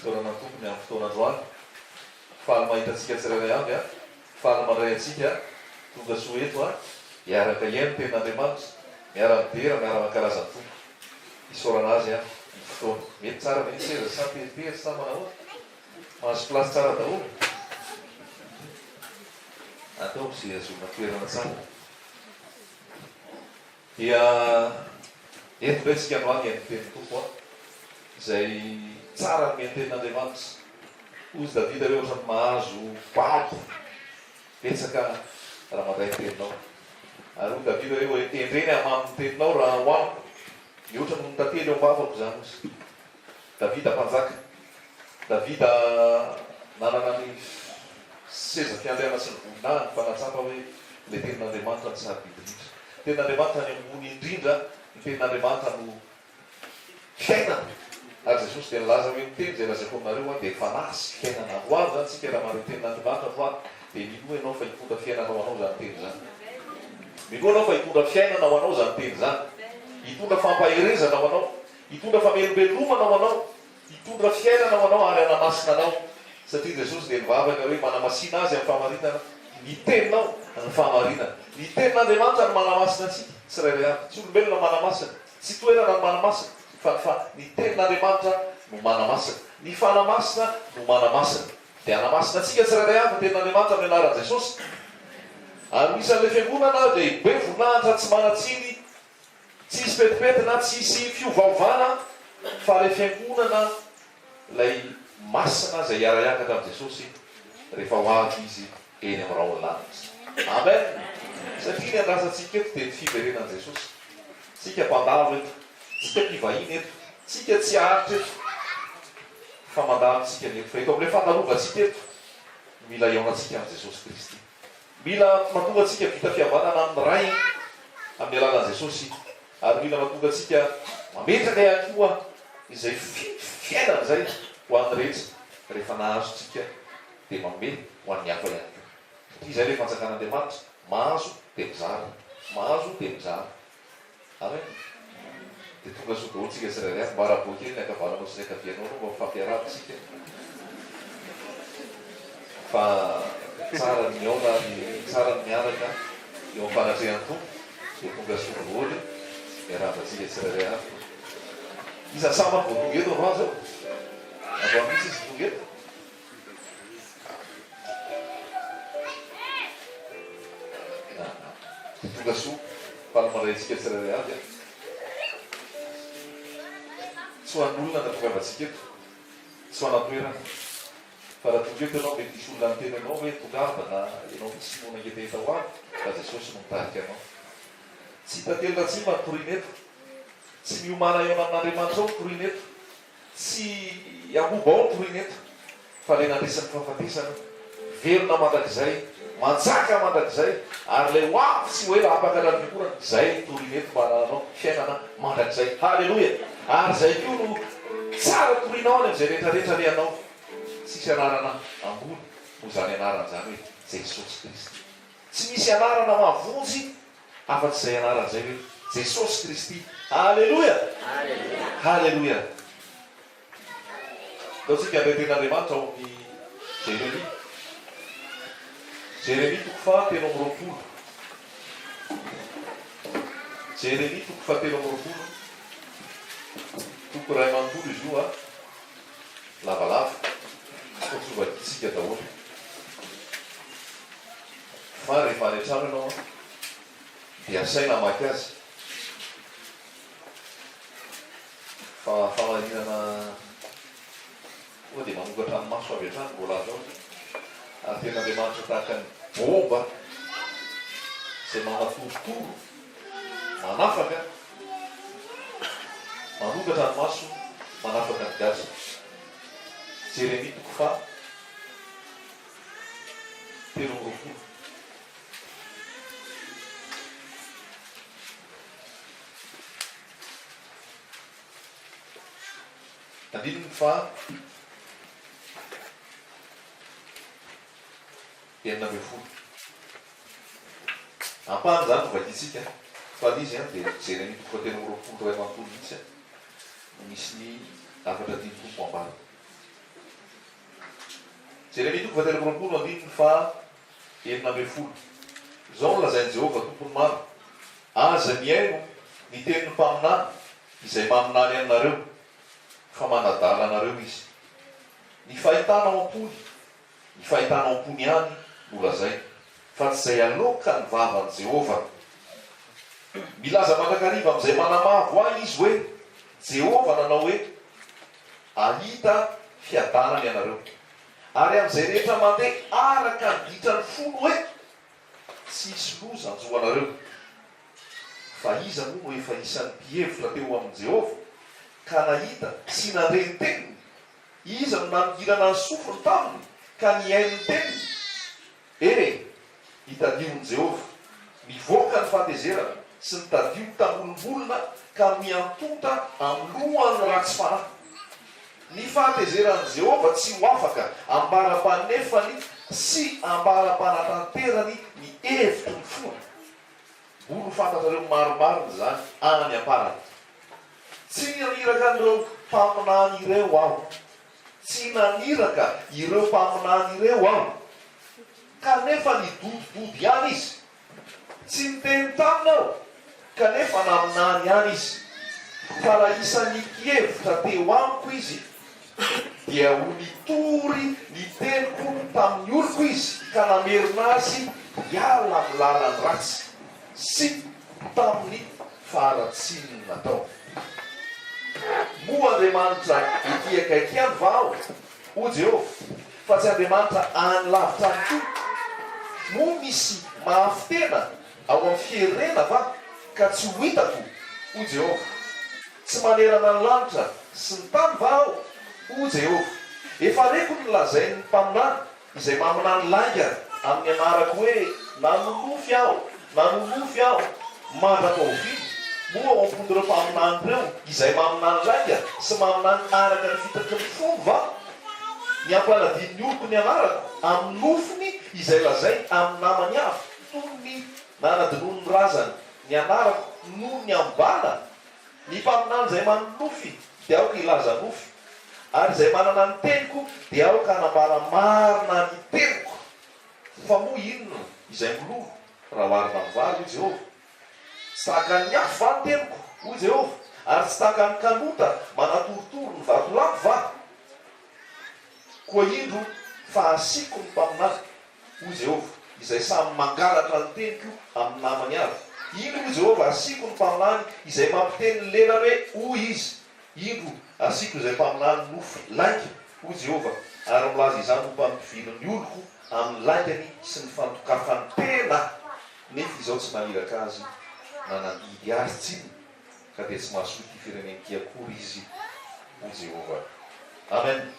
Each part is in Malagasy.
fotoana tompony amin'ny fotoanandroany faly mahitatsika tsirairay avy a faly mandray atsika tonga soa eto a iaraka iany ten'andriamanitra miara-midera miara-mankarazany tompo isorana azy a ny fotoana mety tsara mety seza sa peripery sa manao mahazo plasy tsara daholo atao sy azona toerana tsara dia eto ndray tsika androany any teny tompo a izay tsara ny menten'andriamanitra ozy davida hoe ohatrany mahazo paty petsaka raha mandray ny teninao ary o davida hoe endreny amaminy teninao raha hoamiko ny ohatra no tately eo mbavako zany ozy davida mpanjaka davida nanana ny seza fiandriana sy ny voninahiny fanatsapa hoe le tenin'andriamanitra ny saribidindrindra tenin'andriamanitra ny ambony indrindra ny tenin'andriamanitra no fiainana ary jesosy dia nilaza hoe miteny zay lazako aminareo a dia fanasy fiainana roary zany tsika raha mare tenin'andriamanitra roary dia minoa ianao fa hitondra fiainanao anao zany teny zany minoa anao fa hitondra fiainanao anao zany teny zany hitondra fampaherezanao anao hitondra famelombelomana anao hitondra fiainanao anao ary anamasina anao satria jesosy dia nivavaka hoe manamasina azy amin'ny fahamarinana ny teninao ny fahamarinana ny tenin'andriamanitra ny manamasina atsika tsy rairay avy tsy olombelona manamasina tsy toerana ny manamasina fa ny tenin'andriamanitra no manamasina ny fanamasina no manamasina dia anamasina atsika tsy rairay avy ny tenin'andriamanitra amin'ny anaran'i jesosy ary isan'le fiangonana dia be voninahitra tsy manatsiny tsisy petipetina tsisy fiovaovana fa le fiangonana lay masina zay iara-iakatra amin'i jesosy rehefa ho avy izy eny amin'ny raha olanitra amen satria ny andrasantsika eto dia ny fiverenan'i jesosy tsika mpandalo eto tsika mpivahiny eto tsika tsy aritra eto fa mandalo tsika neto fa eto amin'le fandarovantsika eto mila iaonatsika amin'i jesosy kristy mila matonga atsika vita fihavanana amin'ny ray amin'ny alanan'i jesosy ary mila matonga atsika mametraka ihany koa izay fiainana zay ho an'ny rehetra rehefa nahazo tsika dia manome ho an'ny hafa ihany koa satria izay le fanjakan'andriamanitra mahazo dia mizara mahazo dia mizara amen dia tonga so daholo tsika tsirairay mba rahaboakely ny akavananao sy ny akavianao no mba mifampiarahana tsika fa tsara ny miaona tsara ny miaraka eo amin'ny fanatrehan'ny tompo dia tonga so daholo miarahantsika tsirairay avy iza samany vo tonga eto ava zao avo misy izy tonga eto tonga soa falomandraytsika tsirairay avy a tsy ho an'olona na tongavantsika eto tsy ho anatoerana fa raha tonga eto ianao mety isy olona ny tena anao hoe tongava na ianao fitsimoana ngetaheta ho avy fa jesosy no mitarika anao tsy tately ratsima ny torina eto tsy miomana eo amin'andriamanitra ao ny torina eto tsy amoba ao ny torina eto fa le nandresan'ny fahafatesana velona mandrakizay manjaka mandrakizay ary le hoavy tsy hoe apakatra ny fikorana zay torina eto mba ananao fiainana mandrakizay halleloia ary zay ko no tsara torinao any am'izay rehetrarehetra le anao tsisy anarana ambony no zany anarana zany hoe jesosy kristy tsy misy anarana mavonjy afa-tsy zay anarana zay hoe jesosy kristy halleloia halleloia dao tsika andray ten'andriamanitra ao amin'ny Jérémie toko fahatelo amby roapolo Jérémie toko fahatelo amby roapolo toko ray manontolo izy io a lavalava otsovaditsika daholo fa rehefa any an-trano ianao dia asaina maky azy fa famarinana oa dia manokatra ny maso avy an-trano mbola azao ary ten'andriamanitra tahaka ny bomba zay manatorotoro manafaka manokatra ny maso manafaka ny gaza Jérémie toko fa telo roapolo andininy fa enina amby folo ampahany zany tovaditsika fa lizy a dia Jérémie toko fa telo roapolo ray manontolo mihitsy misy ny afatra dimy tompo ambany Jeremia 3:20 fa 7:40. Zao lazain'i Jehovah tompony maro. Aza miaino ny tenin'ny mpaminany izay maminany aminareo fa manadala anareo izy. Ny fahitanao ampony, ny fahitanao ampony ihany no lazay fa tsy izay aloka ny vavan'i Jehovah. Milaza mandrakariva amin'izay manamavo ahy izy hoe Jehovah nanao hoe ahita fiadanany ianareo. Ary amin'izay rehetra mandeha araka ny ditrany folo hoe tsy hisy loza anjo anareo. Fa iza moa no efa isan'ny mpihevitra teo amin'i Jehovah ka nahita sy nandreny teniny. Iza no namigirana ny sofiny taminy ka niainy teniny. Hitadion'i Jehovah mivoaka ny fatezerana sy nitadio tambolombolona ka miantonta amlohan'ny ratsy fanahy. Ny fahatezeran'i Jehovah tsy ho afaka ambara-panefany sy ambara-panatanterany ny hevitry ny fony. Bolo fantatrareo maromarony zany any amparany. Tsy naniraka ireo mpaminany ireo aho. Tsy naniraka ireo mpaminany ireo aho. Kanefa nidodidody ihany izy. Tsy niteny taminy aho. Kanefa naminany ihany izy. Fa raha isan'ny kihevitra teo amiko izy, dia ho nitory ny teniko tamin'ny oloko izy ka namerina azy hiala amin'ny lalany ratsy sy tamin'ny faharatsiany natao. Moa Andriamanitra ety akaiky ihany va aho, o Jehovah, fa tsy Andriamanitra any lavitra any koa. Moa misy mahafitena ao amin'ny firenena va ka tsy ho hitako, o Jehovah. Tsy manerana ny lanitra sy ny tany va aho, o Jehovah. Efa reko ny lazain'ny mpaminany izay maminany lainga amin'ny anarako hoe nanolofy aho, mandraka ho vidy. Moa ao ampon'ireo mpaminany ireo izay maminany lainga sy maminany araka ny fitaky ny fomba va. Ny ampaladin'ny oloko ny anarako amin'ny nofiny izay lazay amin'ny namany avy toy ny nanadinono ny razany ny anarako noho ny ambana. Ny mpaminany izay manolofy dia aoka ilaza nofy, ary izay manana ny teniko dia aoka hanambara marina ny teniko. Fa moa inona izay milova raha oharina amin'ny vary, o Jehovah? Tsy tahaka ny afo va ny teniko, o Jehovah, ary tsy tahaka ny kanota manatorotoro ny vatolavo va? Koa indro fa asiko ny mpaminany, o Jehovah, izay samy mangalatra ny teniko amin'ny namany avy. Indro, o Jehovah, asiko ny mpaminany izay mampiteny ny lelany hoe hoy izy. Indro asiko izay mpaminany nofy lainga, o Jehovah, ary milaza izany ho mpampivilon'ny oloko amin'ny laingany sy ny fantokafany tena. Nefa izao tsy maniraka azy nanandidy azy tsiny ka dia tsy mahasoa ty firenenty akory izy, o Jehovah. Amen.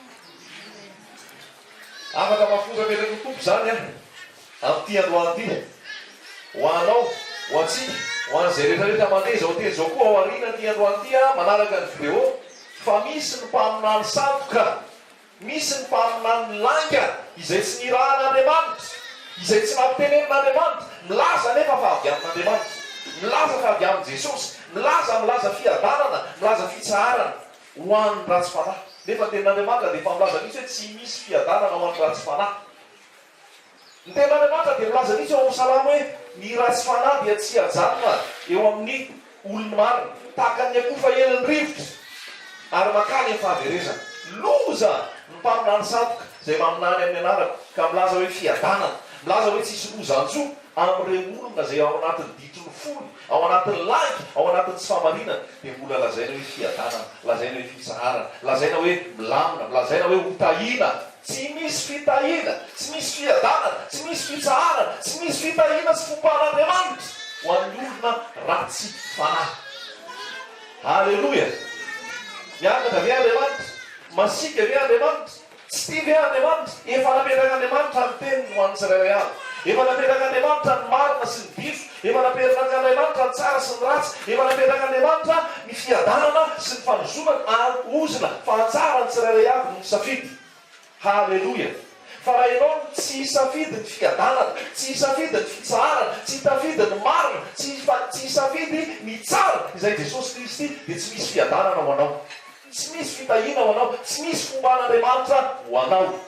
Afaka mafonja metraka tompo zany amin'ity androany ity. Ho anao, ho antsika, ho an'izay rehetrarehetra mandeha zao teny zao koa ao aoriana ty androany ity manaraka ny vidéo. Fa misy ny mpaminany sadoka, misy ny mpaminany langa izay tsy nirahan'Andriamanitra, izay tsy nampitenen'Andriamanitra, milaza nefa fa avy amin'Andriamanitra, milaza fa avy amin'i Jesosy, milaza fiadanana, milaza fitsaharana ho an'ny ratsy fanahy. Nefa tenin'Andriamanitra dia efa milaza mihitsy hoe tsy misy fiadanana ho an'ny ratsy fanahy. Ny tenin'Andriamanitra dia milaza mihitsy ao amin'ny Salamo hoe ny ratsy fanahy dia tsy hajanona eo amin'ny olona marina, tahaka ny akoho fa elin'ny rivotra ary makany amin'ny fahaverezana. Loza ny mpaminany sadoka izay maminany amin'ny anarako ka milaza hoe fiadanana, milaza hoe tsisy lozan-tsoa amin'ireo olona izay ao anatin'ny ditry ny fony, ao anatin'ny lainga, ao anatin'ny tsy fahamarinana, dia mbola lazaina hoe fiadanana, lazaina hoe fitsaharana, lazaina hoe milamina, lazaina hoe hotahina. Tsy misy fitahina, tsy misy fiadanana, tsy misy fitsaharana, tsy misy fitahina sy fompan'Andriamanitra ho an'ny olona ratsy fanahy. Halleloia. Miakatra ve Andriamanitra? Masika ve Andriamanitra? Tsy tia ve Andriamanitra? Efa napetraka Andriamanitra ny teniny ho an'ny tsirairay avy. Efa napetraka Andriamanitra ny marina sy ny diso. Efa napetraka Andriamanitra ny tsara sy ny ratsy. Efa napetraka Andriamanitra ny fiadanana sy ny fanozonana ary ozina fa hatsara ny tsirairay avy no misafidy. Halleloia. Fa raha ianao tsy hisafidy ny fiadanana, tsy hisafidy ny fitsaharana, tsy hisafidy ny marina, tsy hisafidy ny tsara izay Jesosy Kristy, dia tsy misy fiadanana ho anao, tsy misy fitahina ho anao, tsy misy fomban'Andriamanitra ho anao.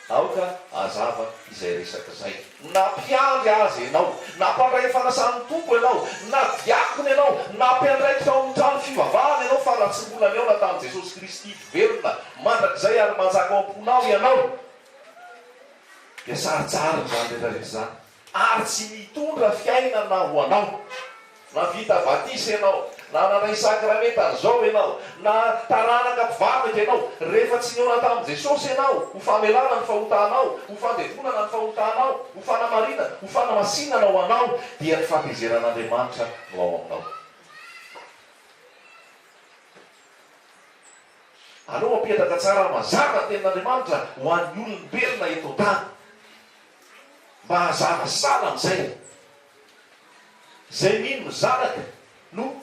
aoka azava izay resaka zay. Nampiandry azy ianao, nampandray fanasany tompo ianao, na diakony ianao, nampiandraikitra ao amin'ny trano fivavahana ianao fa raha tsy mbola niaona tamin'i Jesosy Kristy velona mandrakizay ary manjaka ao am-ponao ianao dia saritsara zany rehetrarehetra zany ary tsy mitondra fiainana ho anao. Na vita batisa ianao, na nanay sakramenta zao ianao, na taranaka mpivavaka ianao, rehefa tsy niaona tamin'i Jesosy ianao, ho famelana ny fahotanao, ho fandevonana ny fahotanao, ho fanamarina, ho fanamasinana ho anao, dia ny fampizeran'Andriamanitra no ao aminao. Aleo mampetaka tsara mazava tenin'Andriamanitra ho an'ny olombelona eto tany mba hazava sala amin'izay. Zay mino zanaka no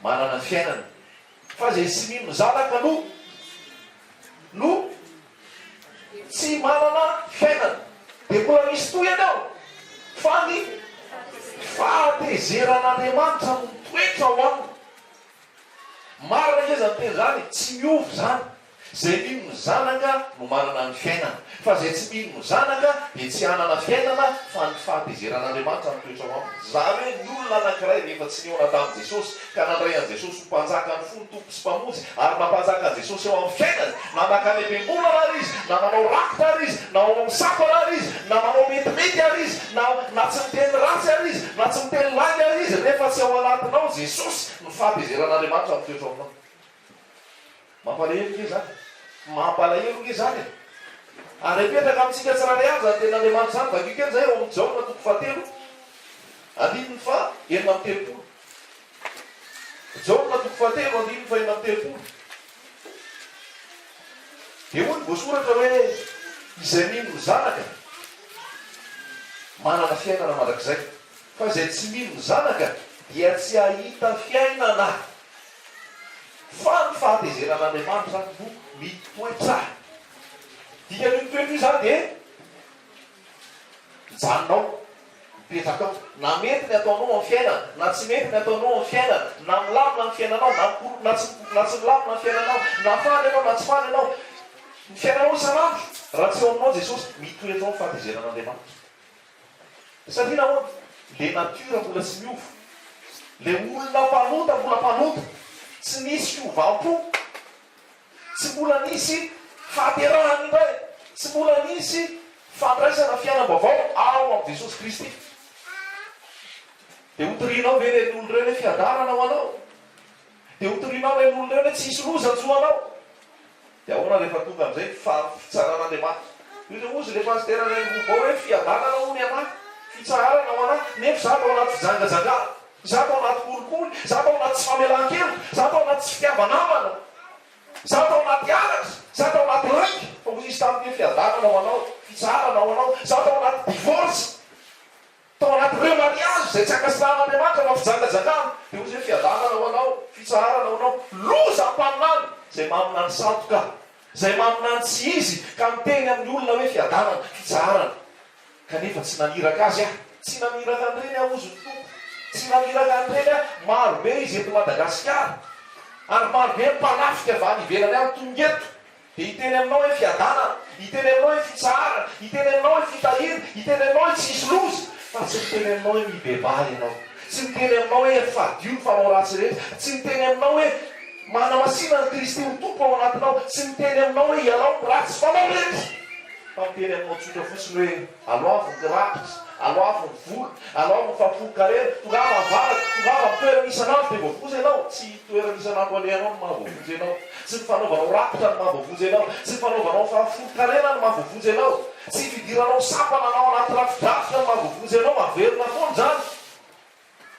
manana fiainana, fa zay tsy mino zanaka no tsy manana fiainana. Dia mbola misy toy ianao fa ny fahatezeran'Andriamanitra no toetra ao aminy. Marina iza ny teny zany, tsy miovy zany. Zay mino zanaka no manana ny fiainana, fa zay tsy mino zanaka dia tsy hanana fiainana, fa ny fahatezeran'Andriamanitra no toetra ao aminy. Zany hoe ny olona anankiray rehefa tsy niaona tamin'i Jesosy ka nandray an'i Jesosy ho mpanjaka ny fony tompo sy mpamonjy ary mampanjaka an'i Jesosy eo amin'ny fiainany, na nakany am-piangonana ary izy, na manao rakitra ary izy, na manao misapana ary izy, na manao metimety ary izy, na tsy miteny ratsy ary izy, na tsy miteny lainy ary izy, rehefa tsy ao anatinao Jesosy no fahatezeran'Andriamanitra no toetra ao aminao. Mampalahelo nge zany, mampalahelo nge zany. Ary apetraka amintsika tsiraray avy zany tenin'Andriamanitra zany, vakikely zay ao amin'ny Jaona toko fahatelo, andininy fa enina amby telopolo. Jaona toko fahatelo andininy fa enina amby telopolo. Dia hoy ny voasoratra hoe izay mino ny zanaka manana fiainana mandrakizay, fa izay tsy mino ny zanaka dia tsy hahita fiainana. Fa ny fahatezeran'Andriamanitra no mitoetra. Dika ny mitoetra io zany dia mijanonao, mipetraka ao. Na mety ny ataonao amin'ny fiainana, na tsy mety ny ataonao amin'ny fiainana, na milamina ny fiainanao, na tsy milamina ny fiainanao, na faly ianao, na tsy faly ianao, ny fiainanao isan'andro raha tsy eo aminao Jesosy, mitoetra ao ny fahatezeran'Andriamanitra. Satria nahoana? Le natiora mbola tsy miova, le olona mpanota mbola mpanota, tsy nisy fiovampo, tsy mbola nisy fahaterahana indray, tsy mbola nisy fandraisana fiainam-baovao ao amin'i Jesosy Kristy. Dia hotorinao ve reny olo reny hoe fiadarana ho anao? Dia hotorinao reny olo reny hoe tsy hisy roza-tso anao? Dia ahoana rehefa tonga amin'izay fitsaran'Andriamanitra? Io zay ozy le pastera reny vovao hoe fiadarana ho ny anahy, fitsarana ho anahy, nefa za tao anaty fijangajangana, za tao anaty kolikoly, za tao anaty tsy famelan-kelo, za tao anaty tsy fitiavanamana, za tao anaty aratra, za tao anaty raiky, fa ho isy tamin'ny fiadarana ho anao, fitsarana ho anao, za tao anaty divorce, tao anaty remariage zay tsy akasiran'Andriamanitra fa fijangajangana, dia ozy hoe fiadarana ho anao, fitsarana ho anao, loza ampaninany zay mamina ny satoka, zay mamina ny tsy izy ka miteny amin'ny olona hoe fiadarana, fitsarana, kanefa tsy naniraka azy aho, tsy naniraka an'ireny aho ozy ny tompo, tsy naniraka an'ireny aho, marobe izy eto Madagasikara, ary marobe mpanafika avy any ivelany any tonga eto, dia hiteny aminao hoe fiadanana, hiteny aminao hoe fitsarana, hiteny aminao hoe fitahiry, hiteny aminao hoe tsy hisy loza, fa tsy miteny aminao hoe mibebaly ianao, tsy miteny aminao hoe fadio ny fanao ratsy rehetra, tsy miteny aminao hoe manamasina ny Kristy ho tompo ao anatinao, tsy miteny aminao hoe ianao ratsy fanao rehetra, fa miteny aminao tsotra fotsiny hoe aloavy ny rakitra, aloavy ny vola, aloavy ny fampokarena, tongava mivaraka, tongava mitoerana isan'andro dia voavozy ianao, tsy toerana isan'andro alehanao no mahavoavozy ianao, tsy ny fanaovanao rakitra no mahavoavozy ianao, tsy ny fanaovanao fampokarena no mahavoavozy ianao, tsy fidiranao sapana anao anaty rafidrafitra no mahavoavozy ianao, maverina foana zany,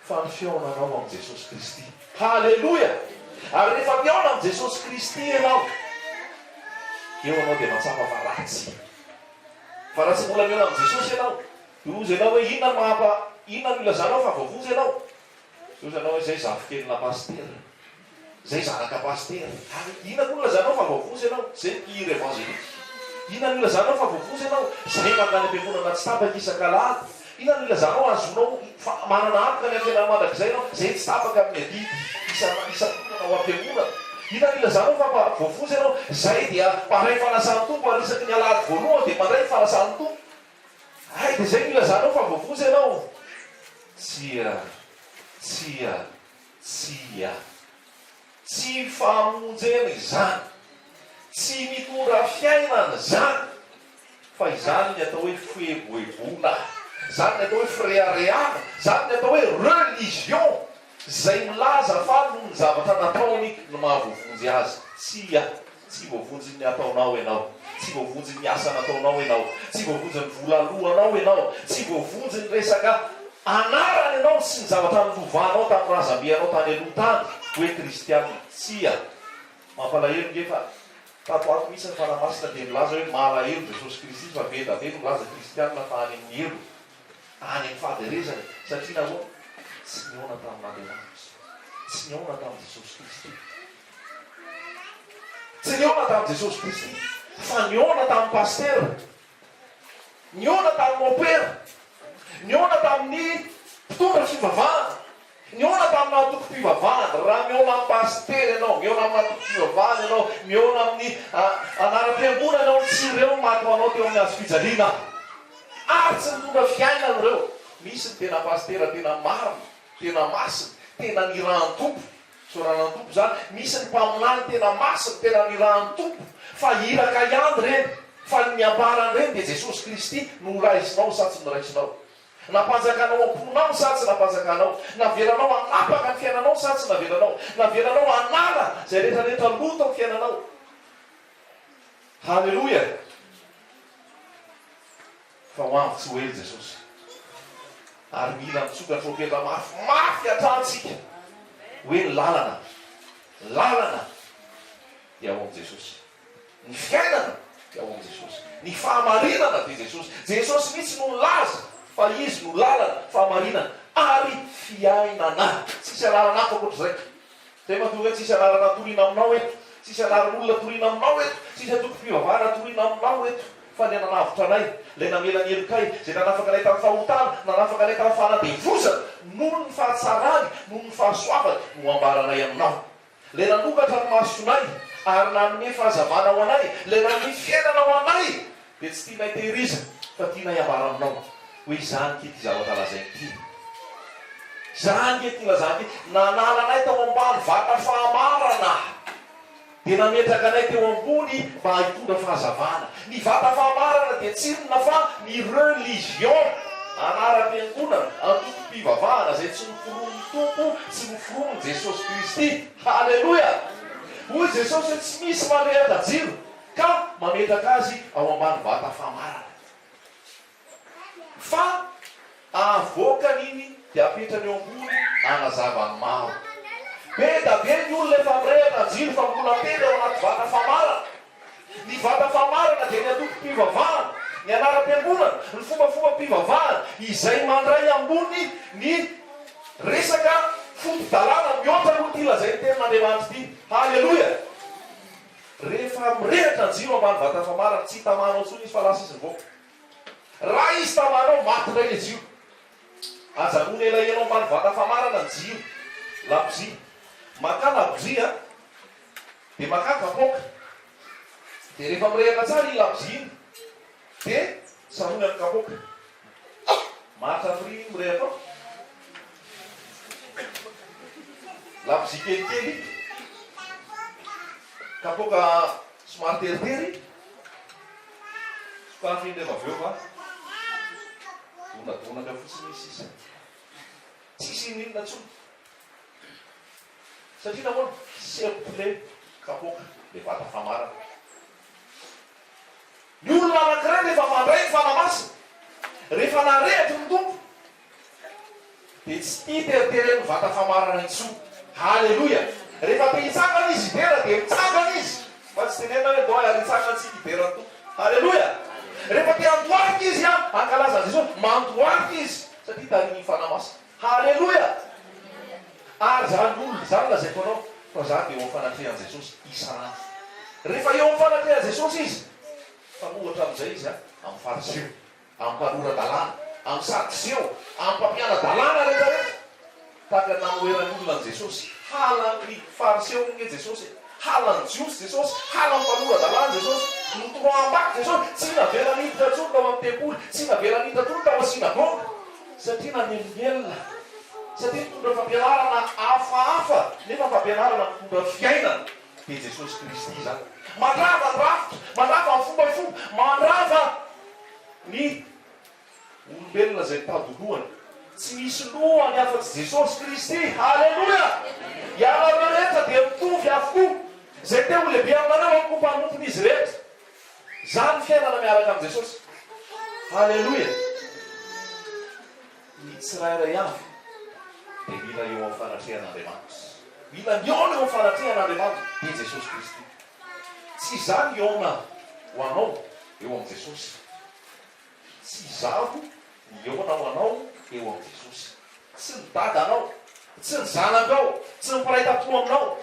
fa ny fiaonanao amin'i Jesosy Kristy. Halleloia! Ary rehefa miaona amin'i Jesosy Kristy ianao, eo anao dia mahatsapa fa ratsy. Fa raha tsy mbola miaona amin'i Jesosy ianao, ozy ianao hoe inona no ilazanao fa voavozy ianao? Ozy ianao hoe zay zafikelina pastera, zay zanaka pastera, inona no ilazanao fa voavozy ianao? Zay mpihira evangelika. Inona no ilazanao fa voavozy ianao? Zay mandany am-piangonana tsy tapaka isan-kalahady. Inona no ilazanao azonao manana antoka ny ampianarana mandrakizay ianao? Zay tsy tapaka amin'ny adidy isantaona ao am-piangonana. Inona ilazanao fa voafotsy ianao zay dia mparay fanasan'ny tompo arisaky ny alady voalohany dia mandray ny fanasan'ny tompo. Ay dia zay ilazanao fa voafotsy ianao. Tsy famonjena izany, tsy mitondra fiainana zany, fa izany ny atao hoe fieboebona, zany ny atao hoe fréaréana, zany ny atao hoe religion, zay milaza fa no ny zavatra nataony no mahavoavonjy azy. Tsy voavonjy ny ataonao ianao, tsy voavonjy ny asa nataonao ianao, tsy voavonjy ny volalohanao ianao, tsy voavonjy ny resaka anarany ianao sy ny zavatra nilovanao tamin'ny razambianao tany aloha tany hoe kristianina. Mampalahelo ngefa tatoato misy ny fanamasina dia milaza hoe malahelo Jesosy Kristy fa vedavedy milaza kristianina fa any amin'ny helo, any amin'ny fahaderezana, satria nahoa tsy niona tamin'Andriamanitra, tsy niona tamin'i Jesosy Kristy, tsy niona tamin'i Jesosy Kristy, fa niona tamin'ny paster, niona tamin'ny opera, niona tamin'ny mpitondra fivavahana, niona tamin'ny atoko-pivavahana. Raha miona amin'ny paster ianao, miona amin'ny atoko-pivavahana ianao, miona amin'ny anaram-piangona ianao, tsy ireo mato anao teo amin'ny azo fijaliana, ary tsy mitondra fiainana ireo. Misy ny tena paster tena marina, tena masina, tena nirahan'ny tompo, soranan'ny tompo zany. Misy ny mpaminany tena masina, tena nirahan'ny tompo, fa iraka ihany reny, fa ny miambarany reny dia Jesosy Kristy no raisinao sa tsy noraisinao, napanjakanao amponao sa tsy napanjakanao, navelanao anapaka ny fiainanao sa tsy navelanao, navelanao anala zay rehetrarehetra loto ny fiainanao. Halleloja. Fa hoavy tsy ho ely Jesosy, ary mila mitsoka tropetra mafimafy atrantsika hoe ny lalana dia ao amin'ny Jesosy, ny fiainana dia ao amin'ny Jesosy, ny fahamarinana dia Jesosy. Jesosy mihitsy no laza fa izy no lalana, fahamarinana ary fiainana. Tsisy alalana hafa ohatr'izay. Zay mahatonga hoe tsisy alalana toriana aminao eto, tsisy alalan'olona toriana aminao eto, tsisy atoko-pivavahana toriana aminao eto, fa ilay nanavotra anay, ilay namela ny helokay, zay nanafaka anay tamin'ny fahotana, nanafaka anay tamin'ny fanadevozana, noho ny fahatsarany, noho ny fahasoavany no ambaranay aminao. Ilay nanokatra ny masonay ary nanome fahazavana ao anay, ilay nanome fiainana ao anay, dia tsy tianay tehirizina fa tianay ambara aminao hoe izany kety zavatra lazainy ity, izany kety lazany ity. Nanala anay tao ambany vata fahamarana dia nametraka anay teo ambony mba hitondra fahazavana. Ny vata fahamarana dia tsinona fa ny religion, anara-piangonana, antoko-pivavahana zay tsy noforomon'ny tompo, tsy noforomon'i Jesosy Kristy. Halleloja. Hoy Jesosy tsy misy manrehatra jiro ka mametraka azy ao ambany vata fahamarana, fa avoakan'iny dia apetrany eo ambony anazavany maro. Be da be ny olona efa mirehatra jiro fa mbola tena ao anaty vata fahamarana. Ny vata fahamarana dia ny atoko-pivavahana, ny anara-piangonana, ny fombafomba-pivavahana izay mandray ambony ny resaka fomba-dalàna mihoatra aloha ty lazainy tenin'Andriamanitra ity. Halleloja. Rehefa mirehatra ny jiro ambany vata fahamarana, tsy tamanao tsony izy fa lasa izy mivoaka. Raha izy tamanao maty indray le jiro, ajanony elaenao ambany vata fahamarana ny jiro, labozia, maka labozia dia maka kapoaka, dia rehefa mirehatra tsara iny labozia iny dia sarony amin'ny kapoaka, maritra fri mirehatra ao. Labozia kelikely, kapoaka somary teritery, sokafy iny rehefa avy eo fa donadonaka fotsiny izy sisa, tsisy ininona tsony, satria nahoana serpile kapoaka le vata fahamarana. Ny olona anankiray rehefa mandray ny fanamasina, rehefa narehatra ny tompo dia tsy tia teritereny vata fahamarana intsony. Halleloja. Rehefa te hitsangana izy idera dia mitsangana izy, fa tsy tenena hoe doa ary hitsangana tsy hiderany tompo. Halleloja. Rehefa te andoarika izy ankalaza Jesosy, mandoarika izy satria tariny fanamasina. Halleloja. Ary zany olona zany lazaiko anao fa za dia eo amin'ny fanatrehan'i Jesosy isanandro. Rehefa eo amin'ny fanatrehan'i Jesosy izy, fa ohatra amin'izay izy amin'ny fariseo, amin'ny mpanorandalàna, amin'ny sadiseo, amin'ny mpampiana-dalàna rehetrarehetra, tahaka namoeran'ny olona an' Jesosy. Halan'ny fariseo ny Jesosy, halany jiosy jesosy, hala mpanorandalany jesosy, notoroambaky jesosy, tsy navela niditra tsony tao amin'ny tempoly, tsy navela niditra tsony tao asinagoga, satria nanelingelona, satria mitondra fampianarana hafahafa, nefa fampianarana mitondra fiainana de jesosy Kristy zany. Mandrava ndrafitra, mandrava amin'ny fomba fomba, mandrava ny olombelona zay tadoloany. Tsy misy lohany afa-tsy Jesosy Kristy. Halleloja! Ianareo rehetra dia mitovy avokoa. Zay teo ho lehibe aminareo amiko mpanompon'izy rehetra. Zany fiainana miaraka amin'ny Jesosy. Halleloja! Ny tsirairay avy dia mila eo amin'ny fanatrehan'Andriamanitra. Mila miona eo amin'ny fanatrehan'Andriamanitra dia Jesosy Kristy. Tsy izany iona ho anao eo amin'ny Jesosy. Tsy izaho iona ho anao eo amin'ny Jesosy. Tsy ny dadanao, tsy ny zanakao, tsy ny mpiray-tampo aminao.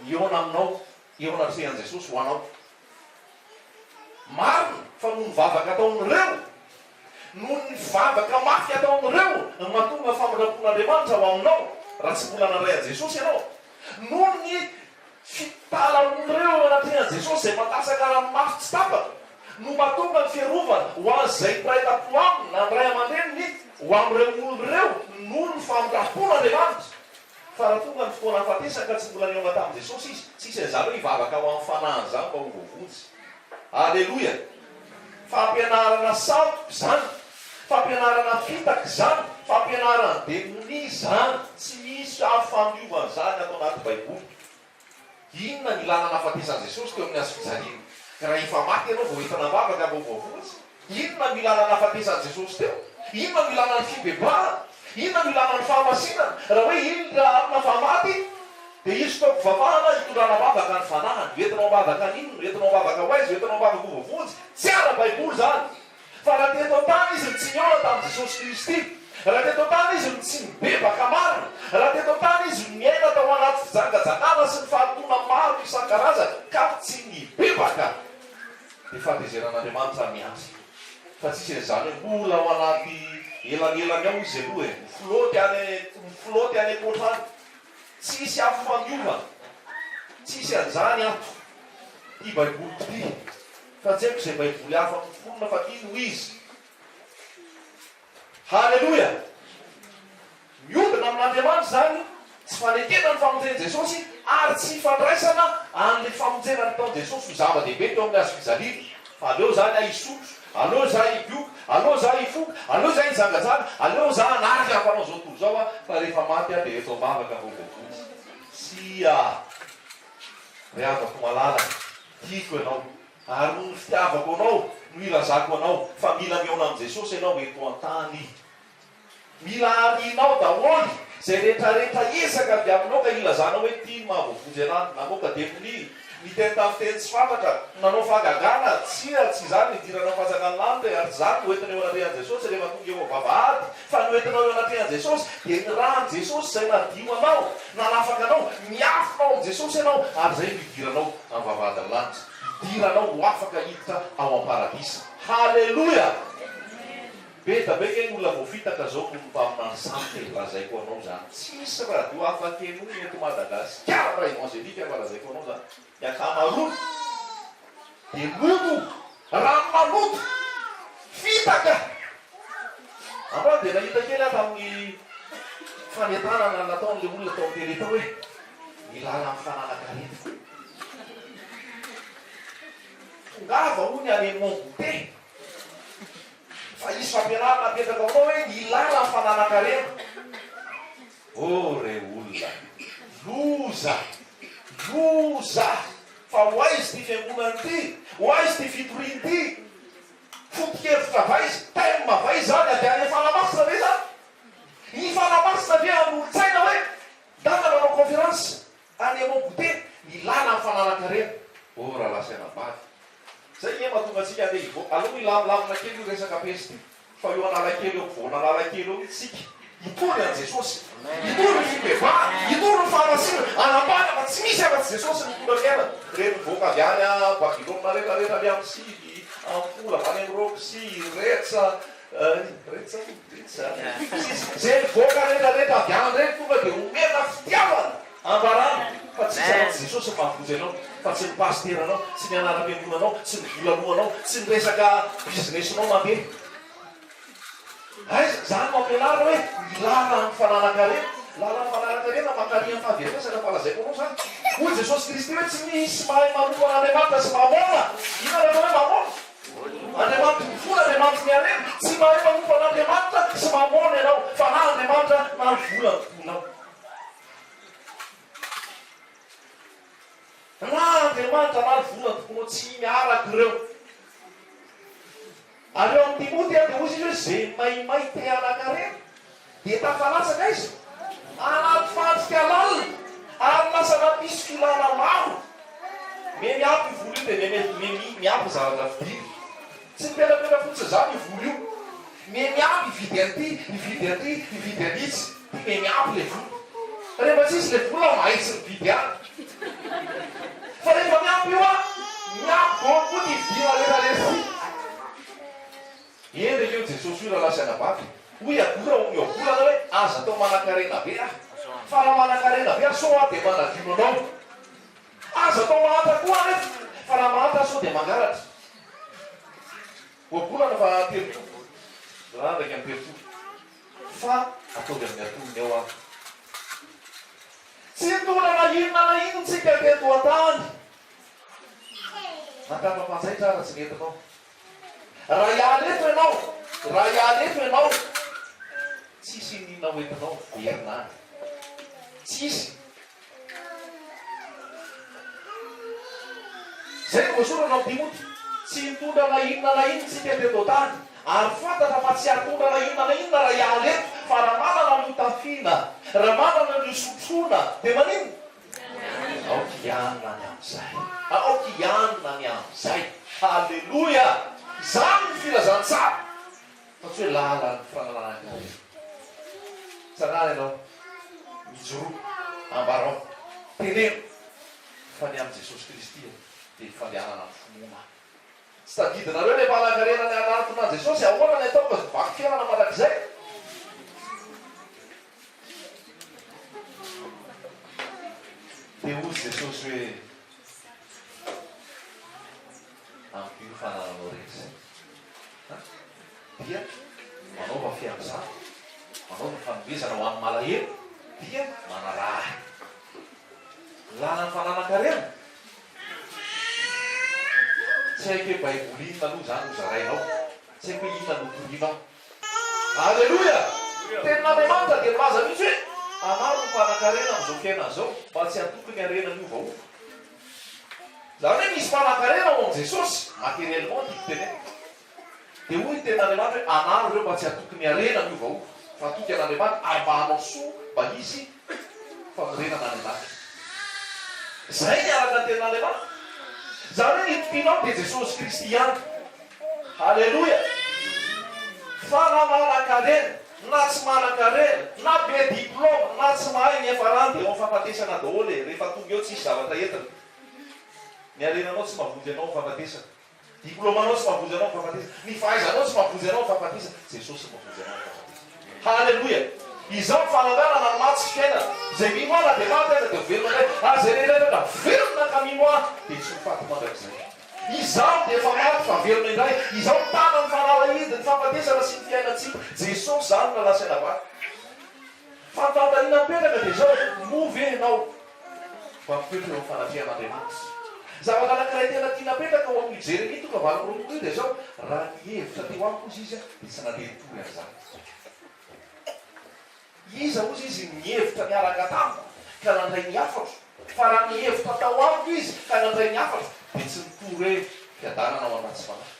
Iona aminao, eo anatrehan Jesosy ho anao. Marina fa noho ny vavaka ataon'ireo, noho ny vavaka mafy ataon'ireo, ny mahatonga famindrampon'Andriamanitra ho aminao, raha tsy mbola nandray an Jesosy ianao. Noho ny fitalan'ireo anatrehan Jesosy zay matasaka raha mafy tsy tapaka, no mahatonga ny fiarovana ho an'izay mpiray-tampo aminy na ndray aman-dreniny ho amin'ireo olo ireo noho ny famindrapon'Andriamanitra. Fa raha tonga ny fotoana hafatesana ka tsy mbola nioma tamin'i Jesosy izy, tsisy an'izany hoe hivavaka ho amin'ny fanahiny zany mba ho voavotsy. Alleloia! Fampianarana santoka zany, fampianarana fitaka zany, fampianarana demoni zany, tsy misy afamiovana zany atao anaty Baiboly. Inona ny lalana hafatesan'i Jesosy teo amin'ny azo fijaliana? Raha efa maty ianao vao entana vavaka vao voavotsy. Inona milana ny hafatesan'i Jesosy teo? Inona milana ny fibebahana? Inona milana ny fahamasinana? Raha hoe inona amina fahamaty, dia izy tao mpivavahana hitondrana vavaka ny fanahany. Entinao vavaka n'inona, entinao vavaka ho aiza, entinao vavaka ho voavotsy. Tsy ara-Baiboly zany. Fa raha teto tany izy tsy niona tamin'i Jesosy Kristy, raha teto tany izy tsy mibebaka marina, raha teto tany izy miaina tao anaty fijangajakana sy ny fahatona maro isan-karazana ka tsy nibebaka, dia fahatezeran'Andriamanitra miantsy. Fa tsisy an'izany hoe mbola ao anaty elanelany ao izy aloha mifloty any akoatrany. Tsisy afamiovana, tsisy an'izany ato ty Baiboly ty. Fa tsy haiko izay Baiboly hafa mifonona fa ty no izy. Halleloja! Miodina amin'Andriamanitra zany, tsy fanekena ny famonjeny Jesosy ary tsy fandraisana an'le famonjena nataon'i Jesosy ho zava-dehibe teo amin'ny azo fijaliana. Fa aleo zany aho hisotro, aleo zah hibioka, aleo zah hifoka, aleo zah hijangajanga, aleo zah hanarika ampanao zao tontolo zao fa rehefa maty aho dia eto mavaka voavovotsy. Sia rehavako malala, tiako ianao, ary no fitiavako anao, no ilazako anao, fa mila miona amin'ny Jesosy ianao eto an-tany. Mila arianao daholy zay rehetrarehetra esaka avy aminao ka ilazanao hoe ty mahavoavonjy anaty namoaka demoni. Miteny tamin'ny teny tsy fantatra, nanao fahagagana, tsy zany nidiranao fahazakany lanitra, ary zany noentina eo anatrehan Jesosy rehefa tonga eo vavahady. Fa noentinao eo anatrehan Jesosy dia ny rahan'i Jesosy zay nadio anao, nanafaka anao, miafinao amin'ny Jesosy ianao, ary zay midiranao amin'ny vavahady lanitra. Idiranao ho afaka hiditra ao am-paradisa. Halleloja! Beta be keny olona voafitaka zao no mpaminany santy lazaiko anao zany. Tsisy radio hafa kely ony eto Madagasikara raha evangelika fa lazaiko anao zany. Miaka-maroto, dia loto, rano maloto, fitaka. Amra dia nahita kely aho tamin'ny fanentanana nataon'le olona tao amin'ny tele tao hoe milala amin'ny fananakarety. Tongava hony any Montgoté. Fa isy fampianarana apetaka aminao hoe ilala amin'ny fananakarena. Oh, re olona, loza, loza. Fa ho aizy ty fiangonana ty, ho aizy ty fitoriany ty. Foto-kevitra vaizy, tema vaizy zany ady any fanamasina ve zany? Ny fanamasina ve an'olon-tsaina hoe dana manao conférence any Montgoté, milala amin'ny fananakarena. Oh, raha lasaina bavy. Zay nye mahatonga antsika andeha hivoaka. Aloha milamina kely io resaka pesy ty. Fa eo analakely eo, voana analakely eo tsika. Hitory an' Jesosy. Hitory ny fibebahana, hitory ny fahamasina. Anambana fa tsy misy afa-tsy Jesosy ny tonga fiainana. Reny voaka avy any a Babilôna rehetrarehetra le amin'ny sivy, amin'ny fola, any amin'ny rôksy, retsa, zay voaka rehetrarehetra avy any reny tonga dia omena fitiavana ambarana. fa tsy isanao jesosy mahavozy anao fa tsy mipasteranao tsy ny anara-piangonanao tsy mivolanoanao tsy miresaka businessinao mandeha aiza zany mampianarina hoe milala ny fananakarena lala ny fananakarena makarian'ny fahaveresaka falazaiko anao zany hoy jesosy kristy hoe tsy misy mahay manompo an'andriamanitra sy mamona inona hoe mamona andriamanitra mivola andriamanitra ny arena tsy mahay manompo an'andriamanitra sy mamona ianao fa na andriamanitra na ny vola nyponao na andriamanitra na ny vola nyponao tsy miaraka ireo ary eo amin'ny timoty dia ozy izy hoe zay maimay te anakarena dia tafalatsaka izy anaty fantsika lalina ary lasa napisy filana maro me miampy volo io dia miampy zavatra fidiry tsy mipelapela fotsiny zany volo io me miampy ividy an'ity ividy an'ity ividy an'itsy ty me miampy le volo rehefa tsisy le vola maitsy mividy any fa rehefa miampy io a miampy golo koa ty ividina leralesy endrika eo jesosy io raha lasa anabavy hoy agora miovolana hoe aza atao manan-karena be ah fa raha manan-karena be ah so a dia manadino anao aza atao mahatra koa nefa fa raha mahatra so dia mangaratra oabolana fa telopolo raha ndraiky amin'ny telopolo fa ataovy amin'ny atonony ao ah tsy tonana inona na inontsika teto an-tany natapampanjaitra raha tsy nentinao raha ialeto ianao tsisy inona hoentinao herinany tsisy zay no voasoranao timoty tsy mitondra na inona na ino tsika teto tany ary fantatra fa tsy atondra na inona na inona raha ialeto fa raha manana no tafina raha manana no sotroana dia manino aokianina ny am'izay aokianina ny am'izay halleloia zany ny filazantsara fa tsy hoe lala ny fananana sanany ianao mijoro ambarao teneno fa ny amin'i jesosy kristy dia fandehanana ny finoana tsy tadidinareo le manan-karena ny anatona jesosy ahoana ny atao fa vaky fiainana mandrakizay dia ozy jesosy hoe ampio fanananao rehetra dia manaova fianzana manaova fanomezana ho amin'ny malahelo dia manarahy lana ny fananan-karena tsy haiko hoe baibolinina aloha zany ho zarainao tsy haiko hoe inona no torinao alleloia tenin'andriamanitra dia milaza mihitsy hoe anaro ny fanan-karena am'izao fiainana zao mba tsy hatokony arena ny ovaova zany hoe misy fanan-karena ao am' jesosy materiellement tiko tene dia hoy ny ten'andriamanitra hoe anaro ireo mba tsy hatokony arena ny ovaova fa atoky an'andriamanitra ary mba hanao soa mba hisy fanorenana andriamanitra zay ny araka ny ten'andriamanitra zany hoe nitopinao dia jesosy kristy ihany halleloia fa na manan-karena na tsy manan-karena na be diplôme na tsy mahay ny efarany dia mifampatesana daholo rehefa tonga eo tsisy zavatra entina ny arenanao tsy mahavozy anao mifampatesana diplômanao tsy mahavozy anao mifampatesana ny fahaizanao tsy mahavozy anao mifampatesana jesosy mahavozy anao mifampatesana halleloia izao fananganana ny matsy fiainana zay minoana dia maty aza dia velona ndray ary zay rehetrarehetra velona ka minoana dia tsy mifaty mandrakizay izaho dia efa maty fa velona indray izaho tana ny fanalahidiny fampatesana sy ny fiainatsika jesosy zany na lasa navaty fantantanina mipetraka dia zao movy enao fa mipetraka eo fanafian'andriamanitra zavatra anankiray tena tia napetraka ao amin'ny jeremia tonga valoroa dia zao raha ny hevitra teo amiko izy izy a dia tsy nandeha-tory an'izany iza ozy izy mihevitra miaraka tamiko ka nandray ny afatro fa raha mihevitra tao amiko izy ka nandray ny afatro dia tsy nitory hoe fiadanana ao anaty fanahy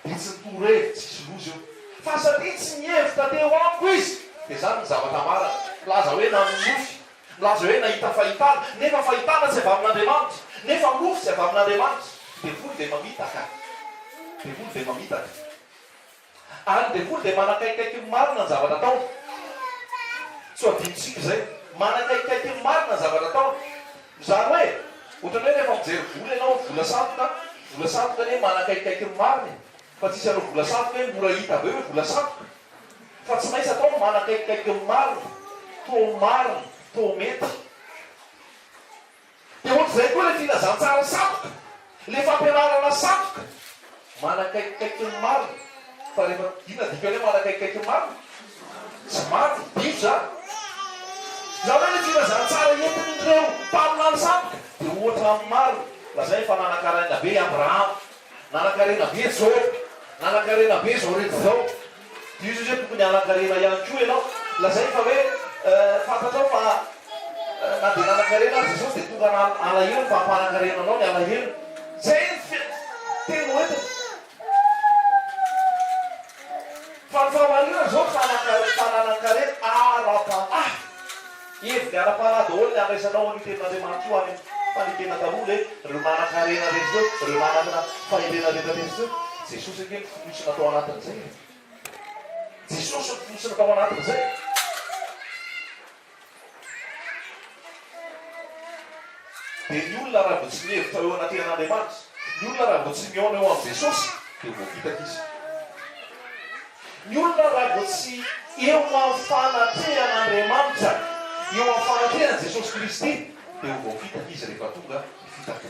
dia tsy nitory hoe tsisy lozy eo fa satria tsy mihevitra teo amiko izy dia zany ny zavatra marana laza hoe nanonofy laza hoe nahita fahitana nefa fahitana tsy avy amin'andriamanitra nefa nofy tsy avy amin'andriamanitra dia voly dia mamitaka dia voly dia mamitaka ary dia voly dia manakaikaiky marina ny zavatra tao so adinitsika zay manakaikaiky marina ny zavatra tao zany hoe ohatrany hoe rehefa mijery vola ianao vola santoka ne manakaikaiky marina fa tsisy anao vola santoka hoe mora hita be hoe vola santoka fa tsy maintsy atao manakaikaiky marina to marina to mety zay koa le filazantsara satroka le fampianarana satroka manakaikikaiky ny maro fa rehefa inadika hoe manakaikikaiky ny maro tsy maro biso zany zao hoe le filazantsara entin'ireo mpaminany satroka dia ohatra amin'ny maro lazay fa nanankarena be Abraham, nanankarena be Job, nanankarena be zao rehetra zao dia izy hoe tokony hanankarena ihany koa ianao lazay fa hoe fantatrao fa na dia nanankarena azy Jesosy dia tonga alahelo fa ampanankarena anao ny alahelo zay teny hoentiny fa ny fahamarina zao fananankarena ara-pa evy dia ara-panahy daholo ny andraisanao ny tenin'Andriamanitra io any fanekena taloha le reo nanan-karena rehetra zao reo nanana fahelena rehetra rehetra zao Jesosy ake ny fonosina atao anatin'izay Jesosy ny fonosina atao anatin'izay dia ny olona raha vo tsy mihevitra eo anaten'Andriamanitra ny olona raha vo tsy miaona eo amin'ny Jesosy dia voafitaka izy ny olona raha vo tsy eo amin'ny fanatrehan'Andriamanitra eo amin'ny fanatrehan' Jesosy Kristy dia ho voafitaka izy rehefa tonga fitaka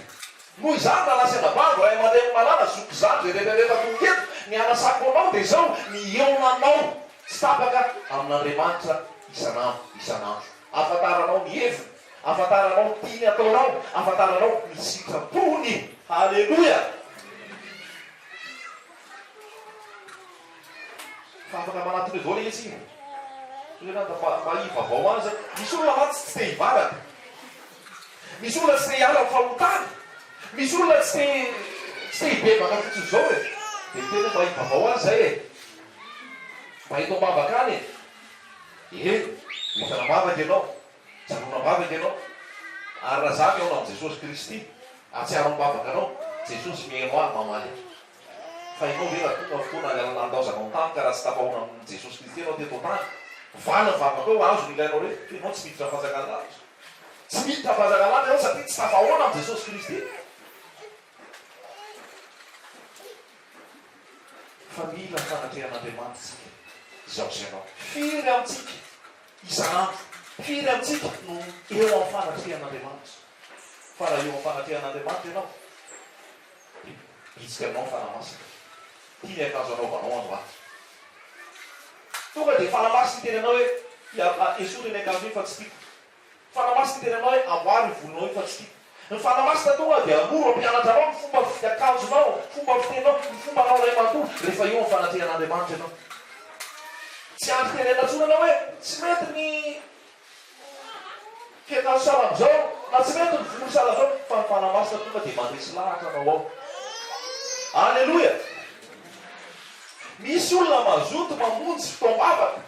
noho izany raha lasa nabango ray aman-dreny malala zoky zany zay rehetrarehefa tonga eto ny anasako anao dia zao ny eonanao tsy tapaka amin'Andriamanitra isanandro afantaranao ny heviny afantaranao tiany ataonao afantaranao ny sitrapony halleloia fa afaka manatony zao le izy mahivavao any zay misy olona maty tsy te hivavaka misy olona tsy te hiala ny fahotany misy olona tsy te hibebaka fotsiny zao dia tena mahivavao any zay mba hitao mavaka any hitana mavaka ianao janona mavaka ianao ary raha zany aona amin'ny Jesosy Kristy atsiaro mivavaka anao Jesosy miaino any mamaly fa ianao ve raha tonga fotoana nandaozanao tany ka raha tsy tapahoana amin'ny Jesosy Kristy anao teto tany vala mivavaka eo azo ilainao re ianao tsy miditra fanjakan'andro tsy miditra fanjakan'andro ianao satria tsy tapahoana amin'ny Jesosy Kristy fa mila fanatrehan'Andriamanitra zao sy anao firy amintsika isanandro firy amintsika no eo amin'ny fanatrehan'Andriamanitra fa raha eo amin'ny fanatrehan'Andriamanitra ianao bitsika aminao fanamasina tia ny akanjo anaovanao androany tonga dia fanamasina teny anao hoe esory ny akanjo iny fa tsy tiako fanamasina teny anao hoe amboary ny volonao iny fa tsy tiako ny fanamasina tonga dia amoro ampianatra anao ny fomba fiakanjonao fomba fitenao ny fomba anao ray matoa rehefa eo amin'ny fanatrehan'Andriamanitra ianao tsy andro tenena tsona anao hoe tsy mety ny fiakanjo salam'izao na tsy mety ny volo salam'izao fa ny fanamasina tonga dia mandresy lahatra anao ao alleloia misy olona mazoto mamonjy fotoam-bavaka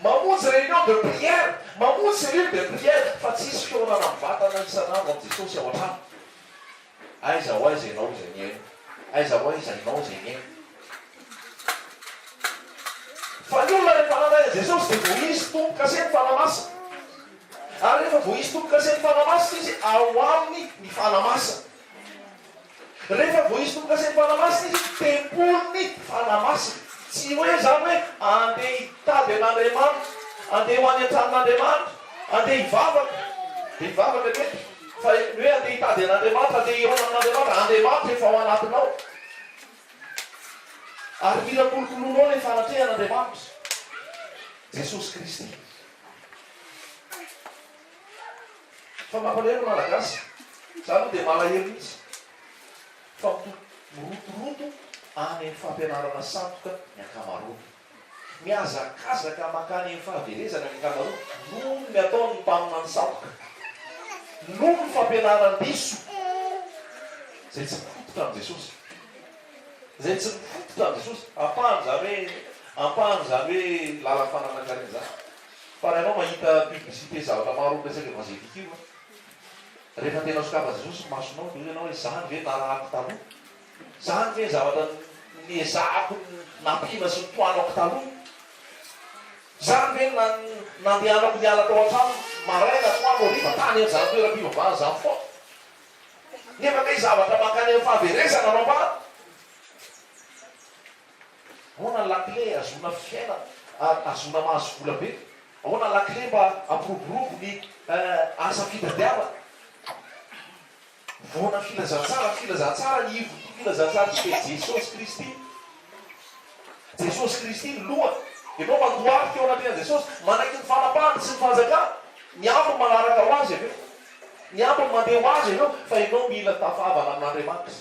mamonjy réunion de prière mamonjy cellule de prière fa tsisy fiaonana mivatana isanandro amin'ny Jesosy ao an-trano aiza ho aiza ianao izay miaino aiza ho aiza ianao izay miaino fa ny olona rehefa nanay Jesosy dia vo izy tomboka se ny fanamasina ary rehefa vo izy tomboka se ny fanamasina izy ao aminy ny fanamasina rehefa vo izy tomboka se ny fanamasina izy tempolony fanamasina tsy hoe zany hoe andeha hitady an'Andriamanitra andeha ho any an-tranon'Andriamanitra andeha hivavaka dia hivavaka mety fa ny hoe andeha hitady an'Andriamanitra andeha hiona amin'Andriamanitra Andriamanitra efa ao anatinao ary mila kolokoloanao le fanatrehan'Andriamanitra Jesosy Kristy fa mampalahelo malagasy zany dia malahelo mihitsy fa mirotoroto any amin'ny fampianarana santoka ny ankamaroany miazakazaka makany amin'ny fahaverezana ny ankamaroany noho ny ataony mpaminany santoka noho ny fampianaran-diso zay tsy mifototra amin'ny Jesosy zay tsy mifototra amin'ny Jesosy ampahany zany hoe lala fananankarena zany fa raha ianao mahita publicité zavatra maro resaka evangelika io rehefa tena sokafy Jesosy masonao dia ianao hoe zany ve narahako taloha zany ve zavatra niezahako nampihana sy nitoanako taloha zany ve nandehanako niala tao an-trano maraina toano riva tany an' zany toeram-pivavahana zany foana nefa kay zavatra mankany amin'ny fahaverezana anao mba ahoana lakle azona fiaina azona mahazo vola be ahoana lakle mba ampiroborobo ny asa fitadiavana voana filazantsara filazantsara ny ivo filazantsara ty dia jesosy kristy jesosy kristy ny lohany ianao mandoary teo anatrena jesosy manaiky ny fanapahany sy ny fanjakana ny ambony manaraka ho azy aveo ny ambony mandeha ho azy aveo fa ianao mila tafahavana amin'Andriamanitra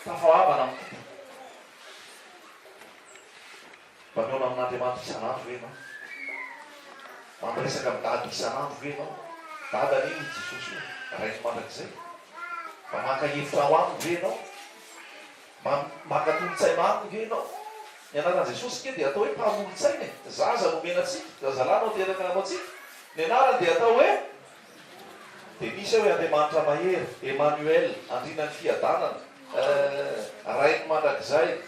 tafahavana amin'ny maneona amin'Andriamanitra isan'andro ve ianao mampiresaka midady isan'andro ve ianao dadany iny jesosy io raiky mandrakizay mba maka hevitra ho aminy ve ianao maka tolotsaina aminy ve ianao ny anaran'i jesosy ke dia atao hoe mpamolotsaina zaza nomenatsika zazalahy no teraka anao atsika ny anarany dia atao hoe dia misy hoe Andriamanitra mahery Emmanuel andrinany fiadanana rainy mandrakizay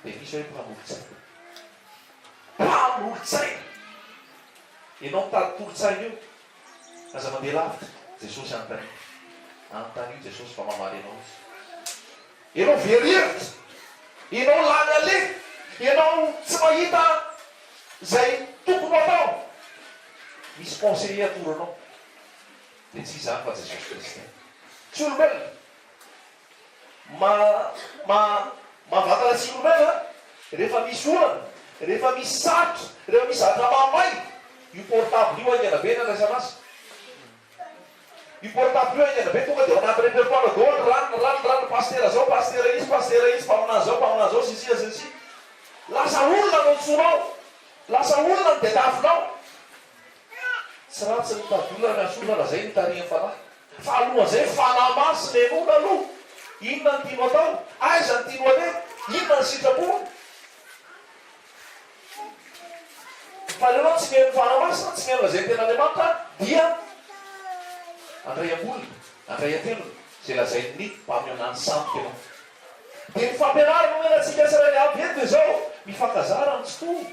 dia misy hoe mpamolotsaina mpamolotsaina ianao mitady tolotsaina io aza mandeha lavitra jesosy anontany io jesosy fa mamaly ianao izy ianao vereritra ianao lany ale ianao tsy mahita zay tokony atao misy conseiller atoro anao dia tsy izany fa jesosy kristy tsy olombelona mavatana tsy olombelona rehefa misy olana rehefa misy sarotra rehefa misy zatra mamay io portable io aingana be nandraisanazy io portable io aingana be tonga dia anaty répertoire daholo rano pastera zao pastera izy mpaminany zao sisy lasa olona no ntsoinao lasa olona ny dedafinao tsy ratsy mitady olona miasolona raha zay nitariany fanahy fa alohan'izay fanahy masy lenona aloha inona ny tiano atao aiza ny tiano ane inona ny sitrapony fa leonao tsy mihaino fanahy masina tsy mihaino lazay ten'Andriamanitra dia andray ambolona andray atelona zay lazainy ny mpaminanany sampo tenao dia mifampianarana omenatsika saray aby eto dia zao mifankazara ny tsotoa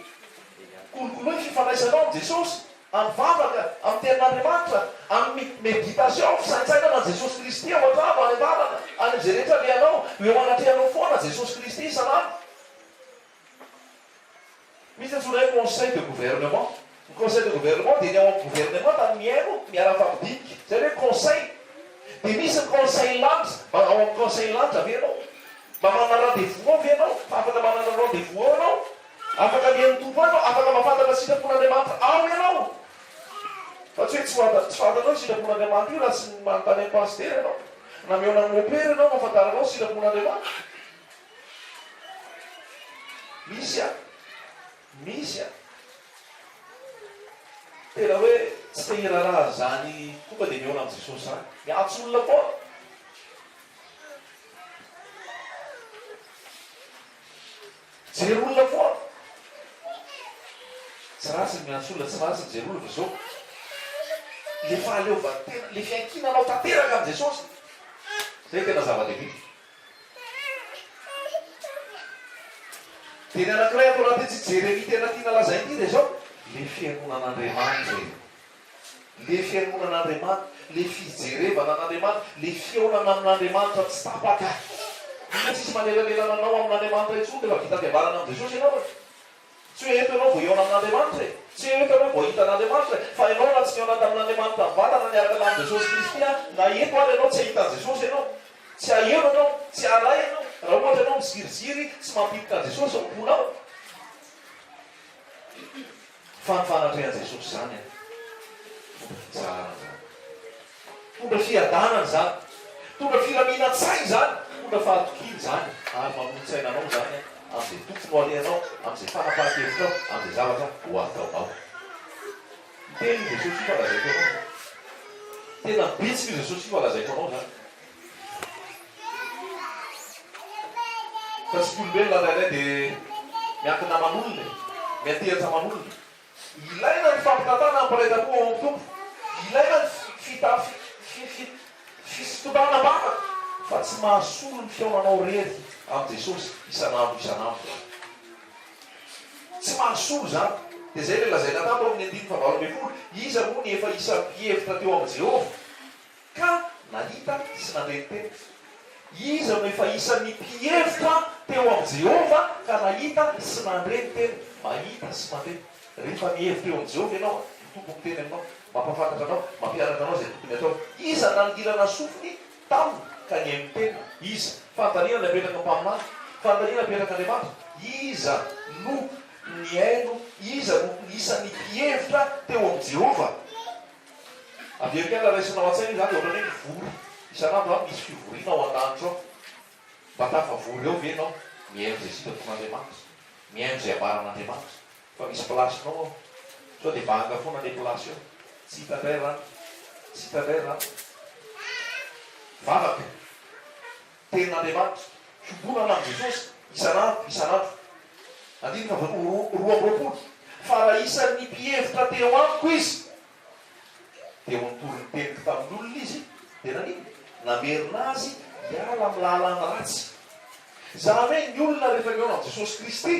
kolokoloy fifanaisanao am jesosy amivavaka amin'ny tenin'Andriamanitra amin'ny méditation fisaintsainana an jesosy kristy ao atravo any avarana any zay rehetra leanao eo anatrehanao foana jesosy kristy isan'andro misy antsoina hoe conseil de gouvernement ny conseil de gouvernement dia ny ao amin'ny gouvernement tany miaino miara-fampidinika zay hoe conseil dia misy ny conseil lanitra ao amin'ny conseil lanitra ve ianao mba manana rendez-vous ao ve ianao afaka manana rendez-vous ao ianao afaka mihaino tompo anao afaka mafantatra sitrapon'Andriamanitra ao ianao fa tsy hoe tsy fantanao sitrapon'Andriamanitra io raha tsy manontany amin'ny pasteur ianao na mihaona amin'ny opera ianao mafantaranao sitrapon'Andriamanitra misy a tena hoe tsy tehiraraha zany tonga dia mihaona amin'ny jesosy zany miatso olona koa jery olona foa tsy ratsy ny miantso olona tsy ratsy ny jery olona fa zao le fahaleovantena le fiankinanao tanteraka amin'ny jesosy zay tena zava-dehibe dia ny anankiray atao raha ty tsy jeremy tena tiana lazay ity dia zao le fiangonan'Andriamanitra le fiangonan'Andriamanitra le fijerevana an'Andriamanitra le fionana amin'Andriamanitra tsy tapaka ina tsisy manelalela anao amin'Andriamanitra itsony dia fa vita fiambarana amin'ny jesosy ianao tsy hoe eto ianao vao eona amin'Andriamanitra tsy hoe eto ianao vao hita an'Andriamanitra fa ianao raha tsy miona tamin'Andriamanitra mivatana niaraka tamin'i jesosy kristy na eto ary ianao tsy ahita jesosy ianao tsy aheona ianao tsy alay ianao raha ohatra ianao miziriziry tsy mampiditra an jesosy amponao fa nifanatrehan jesosy zany tsara zany tonga fiadanana zany tonga filaminan-tsay zany tonga fahatokiny zany ary mamolotsainanao zany amin'izay tokony alehanao amin'izay fanapahan-kevitrao amin'izay zavatra ho ataonao miteny jesosy io falazaiko anao tena bitsika jesosy io falazaiko anao zany fa tsy olombelona ndraindray dia miankina aman'olona miateritra aman'olona ilaina ny fampitantana ampiraita-po ao amin'ny tompo ilaina ny fisitotana baka fa tsy mahasolo ny fiaonanao rery amin'ny jesosy isan'andro tsy mahasolo zany dia zay le lazaina tato amin'ny 5:20 iza moa ny efa isa-pihevitra teo amin'ny Jehovah ka nahita sy nandreny teny iza no efa isan'ny mpihevitra teo amin'ny Jehovah ka nahita sy nandreny teny mahita sy mandreny rehefa mihevitra eo amin'ny Jehovah ianao tompony teny aminao mampafantatra anao mampianatra anao zay tokony atao iza nandirana sofiny taminy ka ny mitena iza fantaniana napetraka mpaminany fantaniana napetraka andriamanitra iza no ny aino iza no isan'ny mpihevitra teo amin'ny Jehova averikana raisinao an-tsaina zany ohatra hoe mivory isan'andro a misy fivoriana ao an-danitra ao mba tafavory eo ve nao mihaino zay sitafon'andriamanitra mihaino zay amaran'andriamanitra fa misy plasinao ao sao dia banga foana le plasy eo tsy hitandray rano tsy hitandray rano vavaka tenin'andriamanitra fibonana am' Jesosy isan'andro andinina roa amby fa raha isan'ny mpihevitra teo amiko izy dia mitory ny teniko tamin'olona izy dia nanino namerina azy hiala amin'ny lalana ratsy zany hoe ny olona rehefa mihaona am' Jesosy Kristy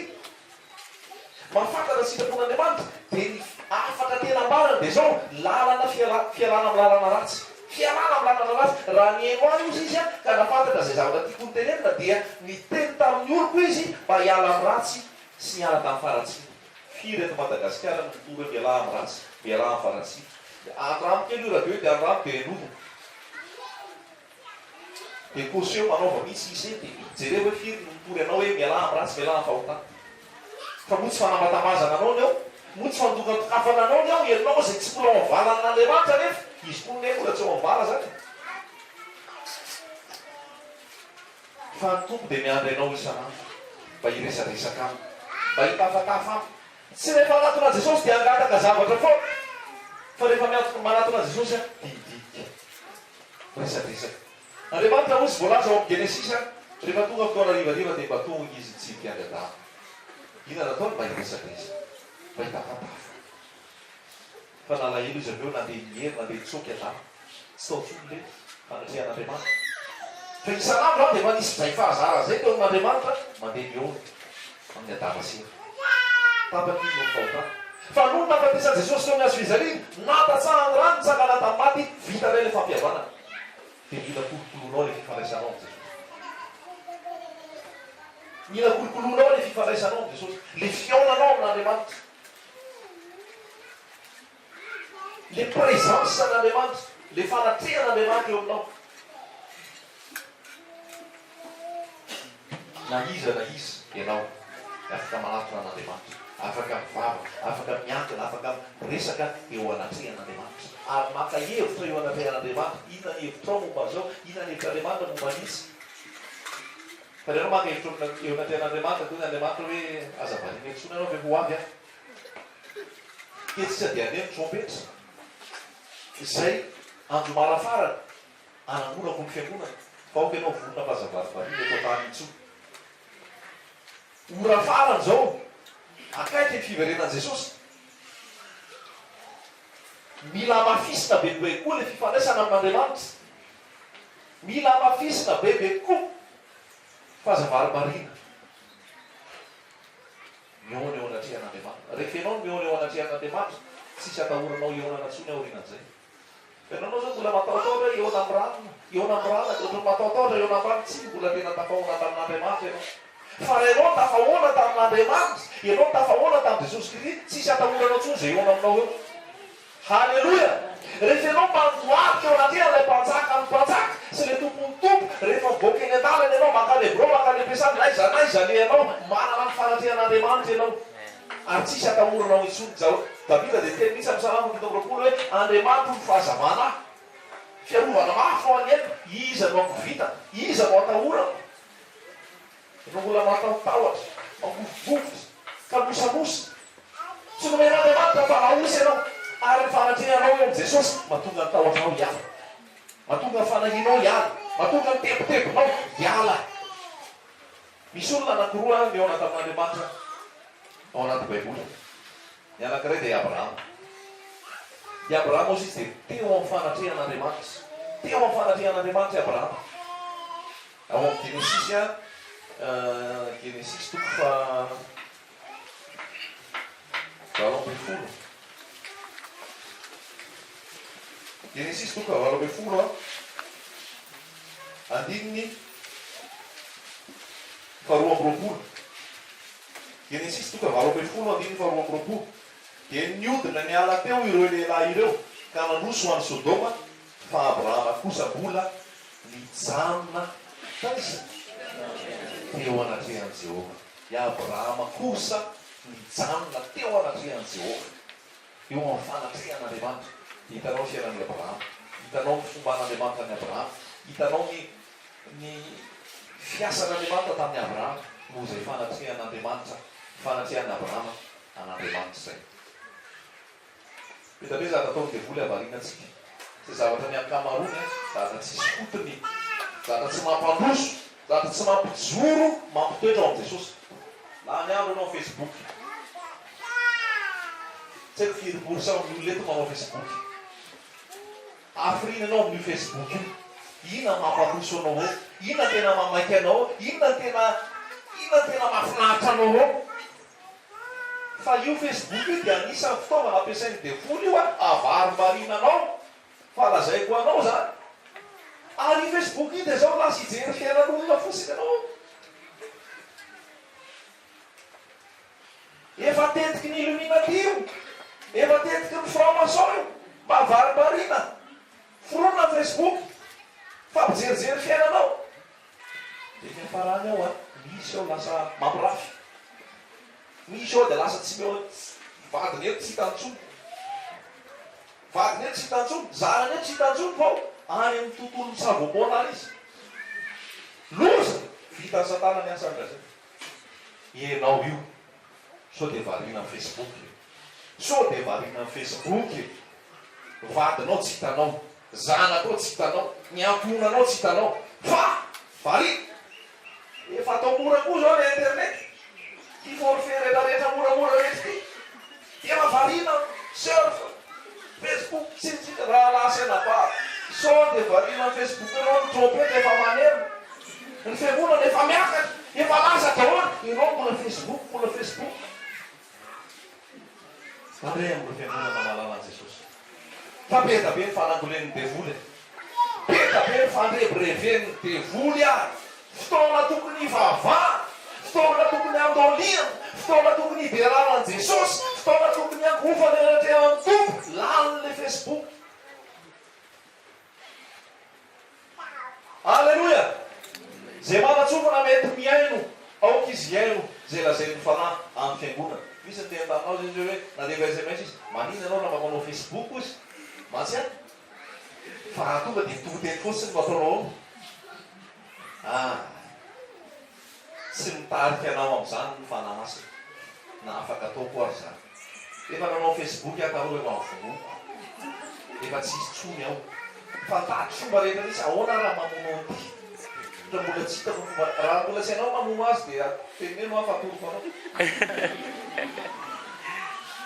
mafantatra sitrapon'andriamanitra dia ny afaka tena marina dia zao lalana fialana amin'ny lalana ratsy fialana amin'ny lalana ratsy raha nihaino azy izy a ka nafantatra zay zavatra tiako ny tenenina dia niteny tamin'ny oloko izy mba hiala amin'ny ratsy sy miala tamin'ny faratsy firy eto Madagasikara mitory miala amin'ny ratsy miala amin'ny faratsy andramo kely io radio dia andramo dia enodina dia koseo manaova misy isy dia jereo hoe firy no mitory anao hoe miala amin'ny ratsy miala amin'ny fahotana fa motsy fanamatamazana anao ny ao motsy fandokan-tokafana anao ny ao ianao zay tsy mbola mavalana n'Andriamanitra nefa izy koa ne mbola tsy mavala zany fa ny tompo dia miandry anao isan'andro mba hiresadresaka aminy mba hitafatafa aminy tsy rehefa anatona Jesosy dia angataka zavatra foa fa rehefa manatona Jesosy a didika resadresaka Andriamanitra ozy voalaza ao amin'ny Genesis a rehefa tonga fotoana rivariva dia mba tonga izy tsipika andradama ina nataony mba hiresadresaka mba hitafatafa fa nalahelo izy aveo nandeha mihery nandeha tsoky adama tsy tao tsony le fanatrehan'Andriamanitra fa isan'andro a dia manisy zay fahazara zay teo amin'Andriamanitra mandeha miona amin'ny adama sena tapany no fahotana fa nono nafatesan Jesosy teo amin'ny azo fizariny natatsahany rano nitsangana tamin'ny maty vita ray le fampihavanana dia mila kolokoloanao le fifandraisanao am' Jesosy mila kolokoloanao le fifandraisanao am' Jesosy le fionanao amin'Andriamanitra le présence n'Andriamanitra le fanatrehan'Andriamanitra eo aminao na iza ianao afaka manatona an'Andriamanitra afaka mivava afaka miankina afaka resaka eo anatrehan'Andriamanitra ary maka hevitra eo anatrehan'Andriamanitra inona ny hevitrao momba zao inona ny hevitr'Andriamanitra momba nisy fa renao maka hevitra eo anatrehan'Andriamanitra toy ny Andriamanitra hoe azavariny etsona anao ve ho avy a ketsy dia aneny trompetra izay andro marafarana anangonako ny fiangonana fa oka ianao vonona fazavarivariny atao tany intsony orafarany zao akaiky ny fiverenan'i Jesosy mila mafisina bebe koa le fifandraisana amin'Andriamanitra mila mafisina bebe koa fazavarimarina miona eo anatrehan'Andriamanitra rehefa ianao miona eo anatrehan'Andriamanitra tsisy atahoranao eonana ntsony aorinan'izay ianao zao mbola mataotaotra eona amin'ny rano eona amin'ny rano oatra mataotaotra eona amin'ny rano tsy mbola tena tafahoana tamin'Andriamanitra ianao fa ianao tafahoana tamin'Andriamanitra ianao tafahoana tamin'i Jesosy Kristy tsisy atahoranao ntsony zay eona aminao eo halleloia rehefa ianao mandoarika eo anatrehana ilay mpanjaka amin'ny mpanjaka sy le tompony tompo rehefa boaka eny an-dalana ianao maka le bro maka le pesany naiza le ianao manana ny fanatrehan'Andriamanitra ianao ary tsisy atahoranao intsony zao Davida dia teny misy amin'ny Salamo 100 hoe Andriamanitra ny fahazavana fiarovana mafy ho any eko iza no ankovita iza no atahorana no mbola matahotahotra mangovovovotra ka mosamosa tsy nomen'Andriamanitra fa naosy ianao ary ny fanatrehanao eo am' Jesosy mahatonga ny tahotrao hiala mahatonga ny fanahinao hiala mahatonga ny tebotebonao hiala misy olona anankiroa mihaona tamin'Andriamanitra ao anaty baiboly ny anankiray dia Abrahama i Abrahama ozy izy dia teo amin'ny fanatrehan'Andriamanitra teo amin'ny fanatrehan'Andriamanitra i Abrahama ao amin'ny Genesis a Genesis toko fa 20 Genesis toko fa 20 a andininy fa 20 Genesis toko fa 20 andininy fa 20 dia niodina niala teo ireo lehilahy ireo ka nanoso ho an'ny Sodoma fa Abrahama kosa mbola nijanona taiza teo anatrehan Jehova. I Abrahama kosa nijanona teo anatrehan Jehova. Eo amin'ny fanatrehan'Andriamanitra. Hitanao ny fiainan'i Abrahama, hitanao ny fomban'Andriamanitra ny Abrahama, hitanao ny fiasan'Andriamanitra tamin'ny Abrahama noho izay fanatrehan'Andriamanitra, fanatrehan'ny Abrahama an'Andriamanitra izay. Hita hoe zavatra ataony devoly avarianantsika. Izay zavatra ny ankamaroany, zavatra tsisy fotony, zavatra tsy mampandroso, zavatra tsy mampijoro, mampitoetra ao amin'i Jesosy. Laha ny andro anao Facebook. Tsy haiko firy sa amin'ny olona eto manao Facebook. Afrina anao amin'io Facebook io. Inona mampandroso anao ao? Inona tena mamaiky anao? Inona tena mahafinaritra anao ao? Fa io Facebook io dia anisan'ny fitaovana ampiasain'ny devoly io avarimbariananao, falazaiko anao zany. Ary io Facebook io dia zao lasa hijery fiainan'olona fotsiny anao. Efa tetiky ny illuminatio, efa tetiky ny franc-maçon io, mba avarimbariana. Foronina ny Facebook, fampijerijery fiainanao. Dia fiafarany ao misy ao lasa mampirafy. Misy ao dia lasa tsy meo vadiny eto tsy hitantsony. Vadiny eto tsy hitantsony, zarany eto tsy hitantsony fao any amin'ny tontolo misavoaboana ary izy. Loza vita satana ny asany zay. Ianao io, sao dia variana amin'ny Facebook. Sao dia variana amin'ny Facebook. Vadinao tsy hitanao, zanakao tsy hitanao, ny ankonanao tsy hitanao. Fa variana. Efa atao mora koa zao ny internet. Ty forfait rehetrarehetra moramora rehetra ty. Efa variana surf, Facebook, tsitsika raha lasena ba. Sao dia variana amin'ny Facebook anao ny trompety efa manery. Ny fiangonana efa miakatra, efa lasa daholo. Ianao mbola Facebook, mbola Facebook. Andray amin'ny fiangonana malala an'i Jesosy. Fa beta be ny fanambolen'ny devoly. Beta be ny fandrebreven'ny devoly ary. Fotoana tokony ivavahana, fotoana tokony andoliana, fotoana tokony hiberana an'i Jesosy, fotoana tokony ankofany anatrehan'ny tompo, lalin'le Facebook. Alleluia! Zay manatsofana mety miaino, aoka izy iaino, zay lazainy fanahy amin'ny fiangonana. Misy ny tena taminao zay hoe nadeva SMS izy, manina anao na manao Facebook izy, matsiany. Fa raha tonga dia toteny fotsiny mba ataonao ao. Tsy mitarika anao amin'izany ny fanahy masina. Na afaka atao koa ary zany. Efa nanao Facebook atareo efa mivonoko. Efa tsisy tsony ao. Fa taty fomba rehetra nisy ahoana raha mamono an'ity. Raha mbola tsy hitako fomba, raha mbola tsy hainao mamono azy dia teneno afa atoro fanao.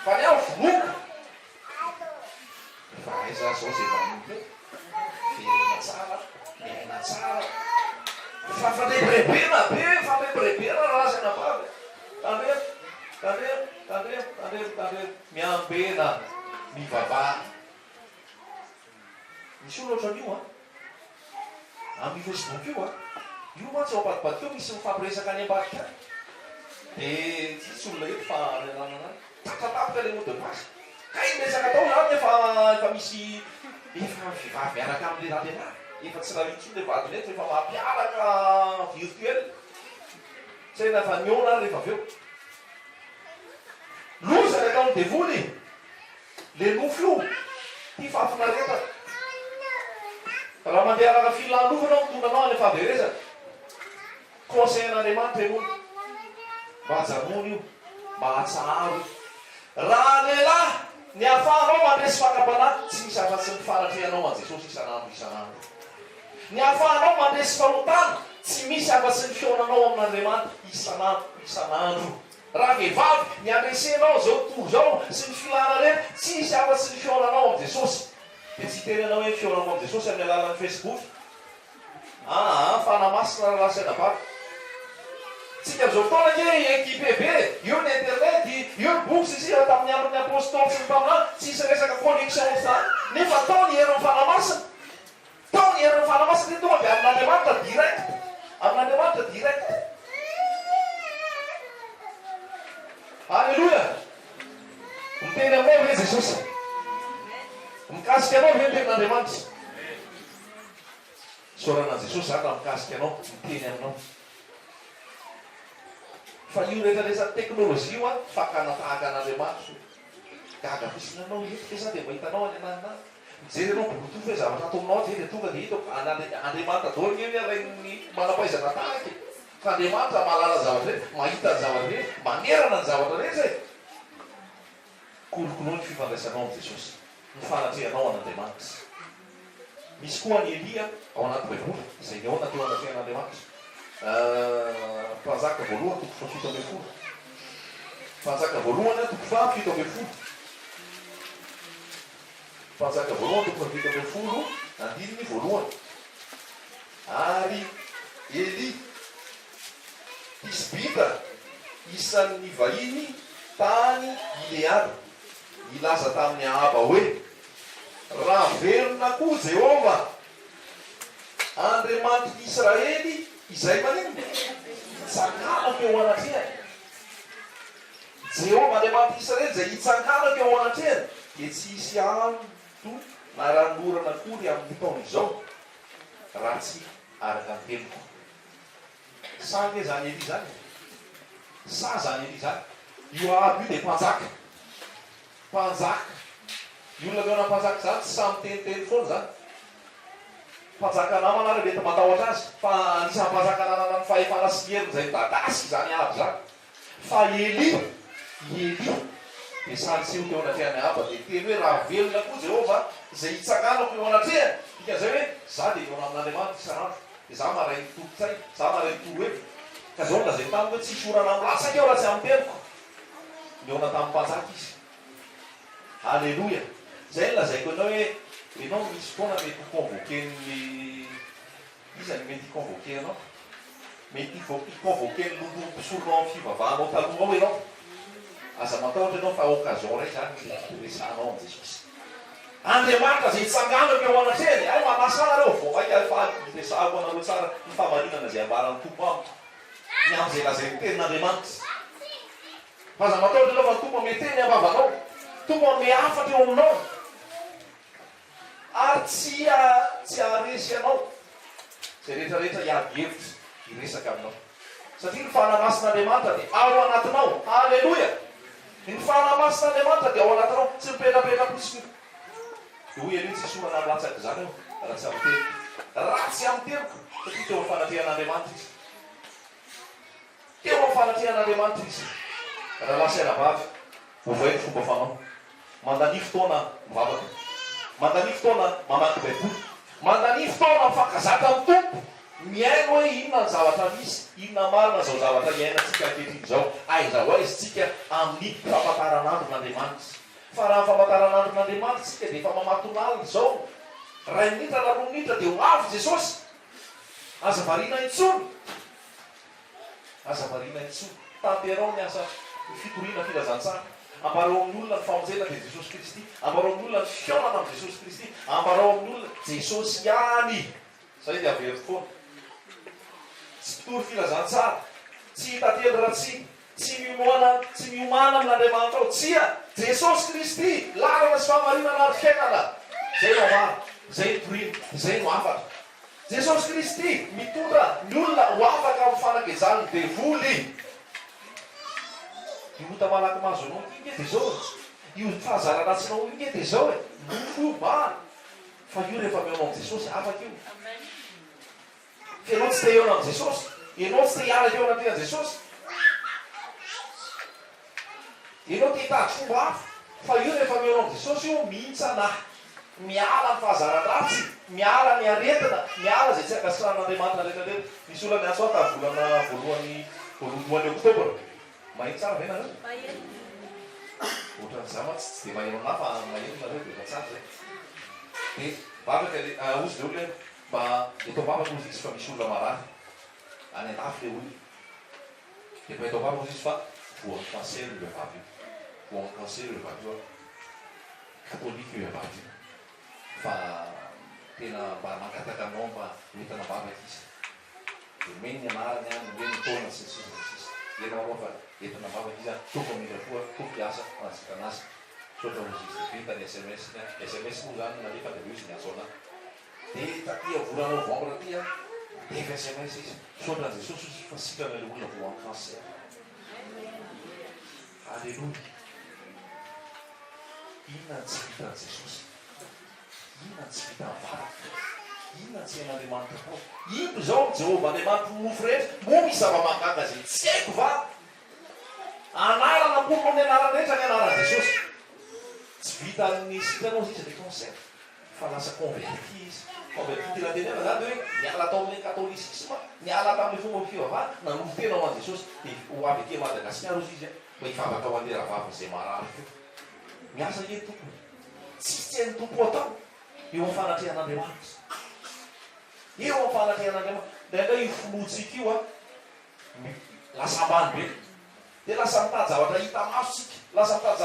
Fa ny aho vonoko. Fa aiza zao zay mamono. Verina tsara, miaina tsara. Fa fandrebrebena be, fandrebrebena raha zay napavy. Tandremo, miambena, mivavaha. Misy olo ohatran'io amin'ny Facebook io io mantsy ao apadibady teo misy mifampiresaka any ambadika. Dia tsisy olona eto fa ranana tatratapika le mot de passe. Ka iresaka tao zany efa misy efa vehivavy miaraka amin'le rahabenary. Efa tsy raha intsony le vadiny eto rehefa mampiaraka virtuel. Tsy haina fa niona rehefa avy eo. Loza ny atao ny devoly. Le nofo io, ty fahafinareta. Raha mandeha araka filanofana ao tonanao any fahaverezana. Conseil-n'Andriamanitra io. Mba hajamono io, mba hatsaharo io. Raha lehilahy ny ahafahanao mandresy fakapanahy, tsy misy afa-tsy ny fanatrehanao an'i Jesosy isanandro. Ny ahafahanao mandresy farotana, tsy misy afa-tsy ny fionanao amin'Andriamanitra isanandro. Raha vehivavy ny andresenao zao toy zao sy ny filana rehetra, tsy misy afa-tsy ny fionanao amin'i Jesosy. Dia tsy tenenao hoe fionanao amin'i Jesosy amin'ny alalan'ny Facebook. Fanamasina raha lasaina bavy. Tsika amin'izao fotoana ke équipe be, io ny internet, io ny boksy izy tamin'ny andron'ny apôstôly sy ny mpaminany, tsisy resaka connexion izany. Nefa tao ny herin'ny fanamasina. Tao ny herin'ny fanamasina tonga dia amin'Andriamanitra direct. Amin'Andriamanitra direct. Alleluia! Miteny aminao ve Jesosy? Mikasika anao ve ny tenin'Andriamanitra? Soranan'i Jesosy zany raha mikasika anao miteny aminao. Fa io rehetrarehetra teknôlôjia io a fakana tahaka an'Andriamanitra. Gaga fisina anao etika sa dia mahitanao any ananina. Mijery anao bolotofa hoe zavatra atao aminao dia tonga dia hita Andriamanitra daholo ny rainy manam-pahaizana tahaka. Fa Andriamanitra mahalala zavatra rehetra, mahita ny zavatra rehetra, manerana ny zavatra rehetra e. Kolokoloa ny fifandraisanao amin'ny Jesosy, ny fanatrehanao an'Andriamanitra. Misy koa ny Elia ao anaty Baiboly, izay ny aona teo anatrehan'Andriamanitra. Mpanjaka voalohany toko fafito ambin'ny folo. Mpanjaka voalohany toko fafito ambin'ny folo. Mpanjaka voalohany toko fafito ambin'ny folo, andininy voalohany. Ary Eli, Tisbita, isan'ny vahiny tany Gileady, ilaza tamin'ny Ahaba hoe: raha verina koa Jehova, Andriamanitra Israely, izay manino hitsanganako eo anatrehany. Jehova Andriamanitra Israely izay hitsanganako eo anatrehany, dia tsy hisy anto na ranorana akory amin'ny taon'izao raha tsy araka ny teniko. Sa nge zany Eli zany? Sa zany Eli zany? Io aby io dia mpanjaka. Mpanjaka. Io olona meona mpanjaka zany tsy samy teniteny foana zany. Mpanjaka namana rehetra matahotra azy. Fa anisan'ny mpanjaka nanana ny fahefana sy ny heriny izay midadasy zany aby zany. Fa Eli dia sary seho teo anatrehany Ahaba dia teny hoe raha velona koa Jehova izay hitsakanako eo anatrehany. Dikan'izay hoe za dia eo amin'Andriamanitra isanandro. Dia za maray ny tompo-tsay, za maray ny torohevitra. Ka zao lazay tamiko hoe tsisy orana milatsaka eo raha tsy amin'ny teniko. Leona tamin'ny mpanjaka izy. Alleloia. Zay ny lazaiko anao hoe ianao misy foana mety hiconvoquen'ny izany mety hiconvoquer anao. Mety hiconvoquen'ny lombolom-pisoronao amin'ny fivavahanao taloha ao ianao. Aza matahotra ianao fa occasion ray zany resanao amin'ny Jesosy. Andriamanitra izay hitsanganako eo anatrehany, ay manasa anareo vao maika fa resahako anareo tsara ny famarinana izay ambaran'ny tompo amiko. Ny amin'izay lazay ny tenin'Andriamanitra. Fa aza matahotra ianao fa ny tompo ame teny ambavanao, tompo ame afatra eo aminao, ary tsy aresy anao. Izay rehetrarehetra hiady hevitra hiresaka aminao. Satria ny fanamasin'Andriamanitra dia ao anatinao. Alleloia. Ny fanamasin'Andriamanitra dia ao anatinao, tsy mipetrapetra-posiny. Dia hoy Eli tsy sorana milatsaka zany eo, raha tsy amin'ny teniko. Raha tsy amin'ny teniko, satria teo amin'ny fanatrehan'Andriamanitra izy. Teo amin'ny fanatrehan'Andriamanitra izy. Raha lasaina vavy, ovay ny fomba fanao. Mandany fotoana mivavaka. Mandany fotoana mamaky Baiboly. Mandany fotoana mifankazaka amin'ny tompo. Miaino hoe inona ny zavatra misy, inona marina zao zavatra iainantsika ankehitriny zao. Aiza ho aiza tsika amin'ny famantaranandron'Andriamanitra. Fa raha famantaranandron'Andriamanitra tsika dia efa mamatonalina zao. Ray minitra na roa minitra dia ho avy Jesosy. Aza variana intsony. Aza variana intsony. Tanterao ny asa fitoriana filazantsara. Ambarao amin'ny olona ny famonjena dia Jesosy Kristy. Ambarao amin'ny olona ny fiaonana amin'ny Jesosy Kristy. Ambarao amin'ny olona Jesosy ihany. Zay dia avery foana. Tsy mpitory filazantsara, tsy hitately ratsy, tsy miomana amin'Andriamanitra ao. Tsia Jesosy Kristy, lalana sy famarinana ary fiainana. Zay no amara, zay no torina, zay no afatra. Jesosy Kristy mitondra ny olona ho afaka amin'ny fanakejany ny devoly. Io ota malaky mazo anao inge dia zao. Io fahazara-ratsinao inge dia zao e. Nofo ba. Fa io rehefa meonao amin'ny Jesosy afaka io. Ianao tsy te eo amin'ny Jesosy, ianao tsy te hiala eo anatrehany Jesosy, ianao te hitady fomba hafa. Fa io rehefa meonao amin'ny Jesosy io mihintsana, miala ny fahazaran-dratsy, miala ny aretina, miala zay tsy akasiran'Andriamanitra rehetrarehetra. Misy olana aso aho tamin'ny volana voalohany Oktobra. Maheno tsara ve nareo? Ohatran'izany mantsy tsy dia maheno anahy fa maheno nareo dia efa tsara zay. Dia vavaka ozy le olona mba etao vavaka ozy izy fa misy olona marary any an-dafy le olona. Dia mba etao vavaka ozy izy fa voan'ny cancer le vavy io. Voan'ny cancer le vavy io. Katolika io vavy io. Fa tena mba mangataka anao mba hoentana vavaka izy. Dia meny ny anarany any, meny taona sy sisa. Ianao moa fa entana vavaka izy toko mila foa, toko piasa manasika anazy. Sotra ozy izy vita ny SMS-ny. SMS moa zany nalefa dia io izy ny azo anahy. dia tatia vola novembre ty a dia sms izy sotrany jesosy izy fa sikana le olona voan'ny cancer. Alleloia. Inona ny tsy vitan'i Jesosy? Inona ny tsy vitan'ny varaka? Inona ny tsy hain'Andriamanitra koa? Ino zao Jehovah Andriamanitra mofo rehetra, moa misy zava-mahagaga zay tsy haiko va? Anarana koa ny anarana rehetra ny anarana Jesosy. Tsy vita amin'ny sitanao izy le cancer. Fa lasa converti izy. Converti tena zany hoe miala tao amin'ny catholicisme, miala tamin'ny fomba fivavahana, nanompo tena ho an'i Jesosy. Dia ho avy aty Madagasikara ozy izy mba hivavaka ho an'ilay rahavaviny izay marary fo. Miasa eny tompony. Tsisy tsy hain'ny tompo atao. Eo amin'ny fanatrehan'Andriamanitra. Eo amin'ny fanatrehan'Andriamanitra. Indraindray io folotsika io lasa ambany be. Dia lasa mitady zavatra hita masosika. Lasa mitady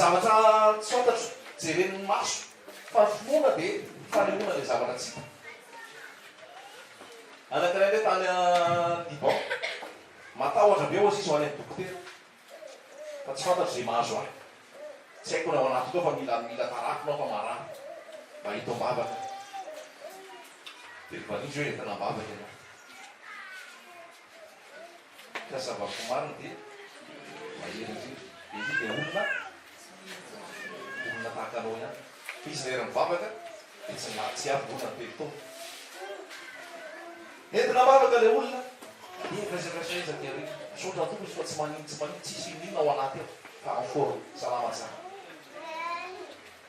zavatra tsy fantatro. Jeren'ny maso. Fa finoana dia fanehoana ilay zavatra tsika. Anankiray ilay tany Liban. Matahotra be ozy izy ho any amin'ny dokotera. Fa tsy fantatro izay mahazo ahy. Tsy haiko na ao anaty koa fa mila tarafinao fa marany. Mba hito am-bavaka. Dia van'izy hoe entana am-bavaka ianao. Kasavako marina dia mahery izy. Izy dia olona tahaka anao ihany. Izy rehetra mivavaka, dia tsy avy olona pelotao. Entina am-bavaka ilay olona. Presakasaiza dia hoe sotra tompo izy fa tsy maninona tsisy inona ao anaty ao. Fa en forme, salama tsara.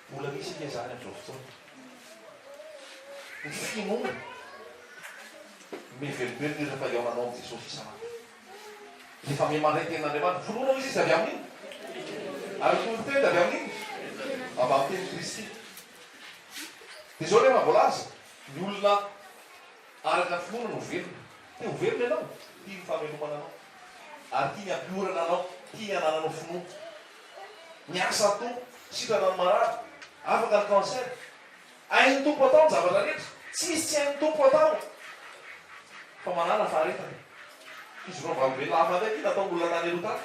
Mbola misy ilay zany amin'izao fotoana. Ny finoana mivelobelona ireo rehefa eo anao amin'ny Jesosy isanandro. Rehefa mihamandray ten'Andriamanitra, vonoana izy avy amin'iny. Ary toloteny avy amin'iny. Avy amin'ny teny Kristy. Dia zao rehefa voalaza, ny olona araka finoana no velona. Dia ho velona ianao, tia ny famelomana anao. Ary tia ny ampiorana anao, tia ny anananao finoana. Miasa tompo, sitrana ny marary, afaka ny cancer. Hain'ny tompo atao ny zavatra rehetra, tsisy tsy hain'ny tompo atao. Fa manana faharetana. Izy roa vavelona hafa ndraiky natao olona tany aloha tany.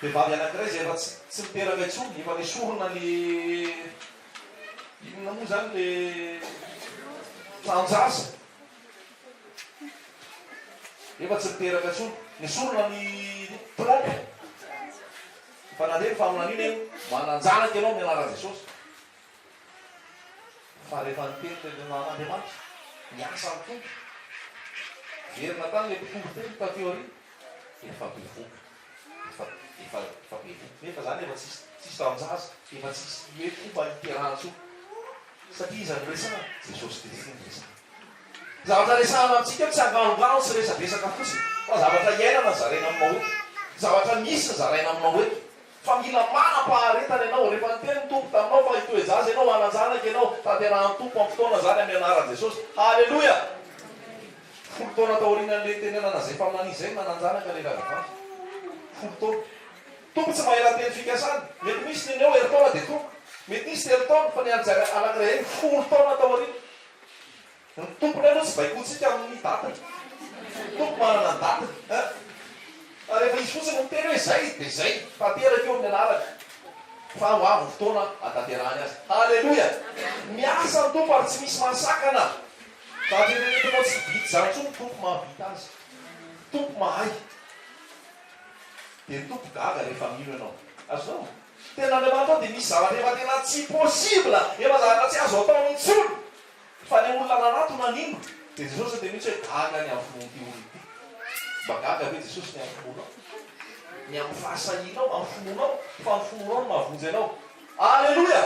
Vehivavy anankiray izay efa tsy miteraka intsony, efa nisorona ny inona moa zany le tanjasa. Efa tsy miteraka intsony, nisorona ny trompe. Fa nandeha faminan'iny mananjanaka ianao ny anaran'i Jesosy. Fa rehefa niteny n'Andriamanitra, miasa amin'ny tompo. Verina tany le mpitombo teny tateo ary, efa bevoka. Efa bevoka. Nefa zany efa tsisy tanjaza, efa tsisy hoe fomba hiterahana tso. Satria izy resana Jesosy Kristy ny resana. Zavatra resahana amintsika tsy anganongano tsy resadresaka fotsiny. Fa zavatra iainana zaraina aminao eto. Zavatra misy zaraina aminao eto. Fa mila manam-paharetana ianao rehefa niteny ny tompo taminao fa hitoezaza ianao hananjanaka ianao tanterahan'ny tompo amin'ny fotoana zany amin'ny anaran'i Jesosy. Halleloia! Folo taona taorianan'ilay tenenana zay faminan'izay nananjanaka le ravavavy. Folo taona. Tompo tsy mahela teny fikasany. Mety misy ny eo heritaona dia tompo. Mety misy telo taona fa ny anankiray folo taona taoriana. Ny tompony aloha tsy baikotsika amin'ny datany. Tompo manana ny datany. Rehefa izy fotsiny no teny hoe zay dia zay. Tanteraka eo amin'ny anaraka. Fa ho avy fotoana atanterahany azy. Halleloia! Miasa ny tompo ary tsy misy mahasakana. Tanterenentinao tsy vity zany intsony tompo mahavita azy. Tompo mahay. Dia ny tompo gaga rehefa mino ianao. Azonao? Tena Andriamanitra dia misy zavatra efa tena tsy possible. Efa zavatra tsy azo atao intsony. Fa ny olona nanato nanino. Dia Jesosy dia mihitsy hoe gaga ny amin'ny finoan'ity olona ity. Mba gaga hoe Jesosy ny amin'ny finoanao. Ny amin'ny fahasahianao, amin'ny finoanao, fa ny finoanao no mahavonjy ianao. Alleluia!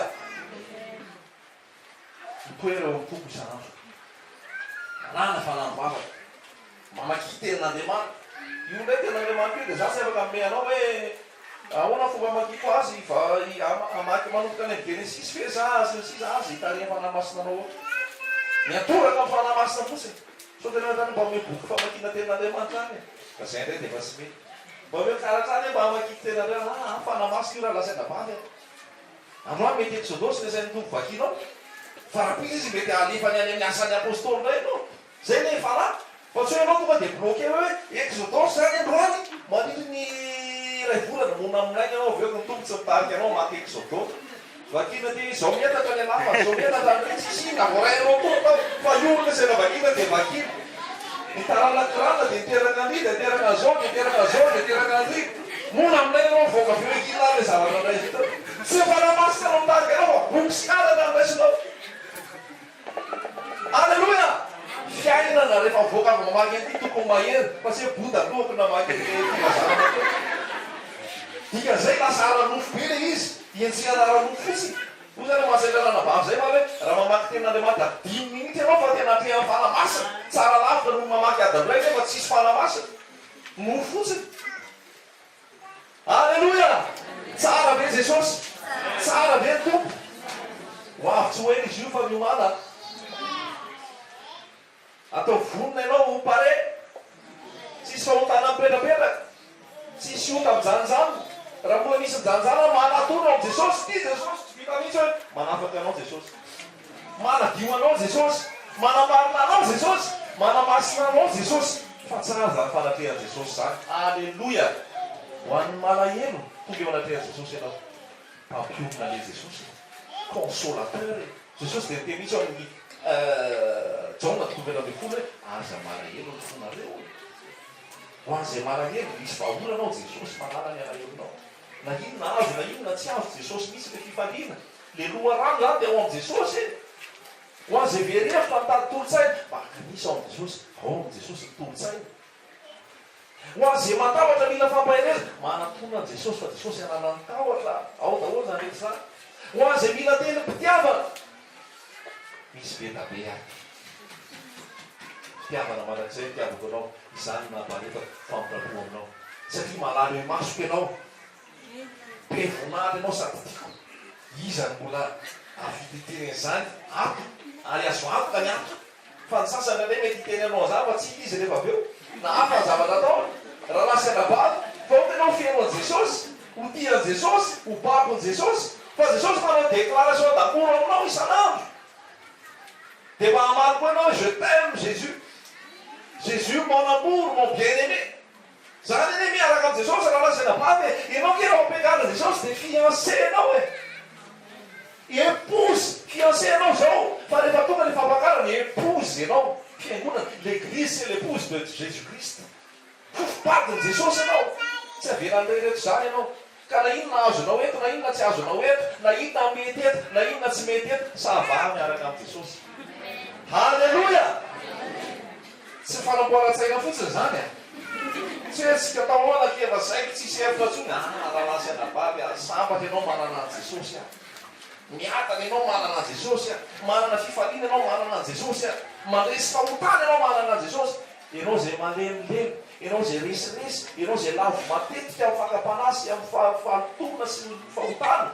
Mitoera eo amin'ny tompo isanandro. Manana fanambavaka. Mamaky ten'Andriamanitra. Io ndray ten'Andriamanitra io dia za tsy afaka ame anao hoe ahoana fomba makiko azy fa amaky manomboka ny Genesis fe za azy hitarina fanamasina anao. Miatoraka amin'ny fanamasina fotsiny. So tena zany mba ame boky famakina ten'Andriamanitra any. Fa zay ndray dia efa tsy mety. Mba hoe karatrany mba amakiky ten'Andriamanitra fanamasina io raha lasaina vavy. Androany mety Exodus lasainy tompo vakinao. Fa raha pizy izy mety alefany any amin'ny asan'ny apôstôly ndray ianao. Zay ne efa lá. Fa tsy hoe ianao tonga dia bloqué hoe Exodus zany androany mandrindry ny ray volana mona amin'ainy ianao avy eo ny tompo tsy mitarika anao maty Exodus. vakina dia zao mietaka ny alafa zao mietaka ny tsisina vorainao to tao fa iolona zay na vakina dia vakina ny taranakirana dia niteraka any dia teraka zao dia teraka zao dia teraka any mona aminay anao voaka firekina le zavatra anay vita tsy fanamasika anao mitariky anao fa bonksikarana andraisinao alleloia fiainana rehefa voaka avy mamaky an'ity tokony mahery fa tsy hoe bota lohako namaky fimazarana teo dikan'izay lasa ara-nofo be le izy ientsihana ara-nofo fotsy io zany mahasailana vavy zay ma hoe raha mamaky tenin'andriamanitra 10 minity ianao fa tena te amin'ny fanamasina tsara lavitra no mamaky adamray nefa tsisy fanamasina nofo fotsiny alleloia tsara be jesosy tsara be ny tompo hoavy tsy hoeny izy io fa miomana atao vonona ianao pare tsisy fahotana mipetrapetraka tsisy ota mijanojano raha moa misy mijanojana manatona ao jesosy ty jesosy tsy vita mihitsy hoe manafaka anao jesosy manadio anao jesosy manamarina anao jesosy manamasina anao jesosy fa tsara zany fanatrehan jesosy zany alleloia ho an'ny malahelo tonga eo anatrehan jesosy ianao mpampiomina le jesosy consolateur jesosy dia niteny mihitsy amin'ny jaona tokobela ambe folo hoe aza malahelo ny fonareo ho an'izay malahelo misy vahoranao jesosy manala ny alahelonao na inona azo na inona tsy azo jesosy misy le fifaliana le loha rano zany dia ao am' jesosy ho an'izay verefitra mitady tolotsaina maka misy ao am' jesosy ao am' jesosy ny tolotsaina ho an'izay matavatra mila fampahereza manatona an' jesosy fa jesosy anana ny tahotra ao daholo zany reky zany ho an'izay mila teny mpitiavana misy betabe ary fitiavana manak'izay fitiavako anao izany namparetako fampitrapo aminao satria malalo hoe masoko ianao be vonary ianao sady tiako izany mbola afititeny zany ato ary azo atoka ny ato fa ny sasany anay mety hiteny anao zany fa tsy izy rehefa aveo na hafa ny zavatra atao raha lasy anabady fa ho tenao fiaino an' jesosy ho tia an' jesosy ho bako an' jesosy fa jesosy manao déclaration d'amour aminao isan'andro dia mahamary koa ianao je t'aime jésus jésus mon amour mon bien aimé zany eny miaraka am' jesosy raha lasy anabady ianao ke raha ampianarina jesosy dia fiancé anao épouse fiancé anao zao fa rehefa tonga le fampakarany épouse ianao fiangonana l'église c'est l'épouse de jésus christ fofopadiny jesosy ianao tsy avelan'irey reto zany ianao ka na inona azonao eto na inona tsy azonao eto na inona mety eto na inona tsy mety eto sava miaraka am' jesosy alleloia tsy fanamboaran-tsaina fotsiny zany tsy hoe tsika tao ana keva saiko tsisy hevitra tsony raha lasy anabavy sambatra ianao manana an' jesosy miatana ianao manana an' jesosy manana fifaliana ianao manana an' jesosy mandresy fahotana ianao manana an' jesosy ianao zay malemilemy ianao zay resiresy ianao zay lavo matetika amin'ny fakapanasy amin'ny fahatonona sy ny fahotana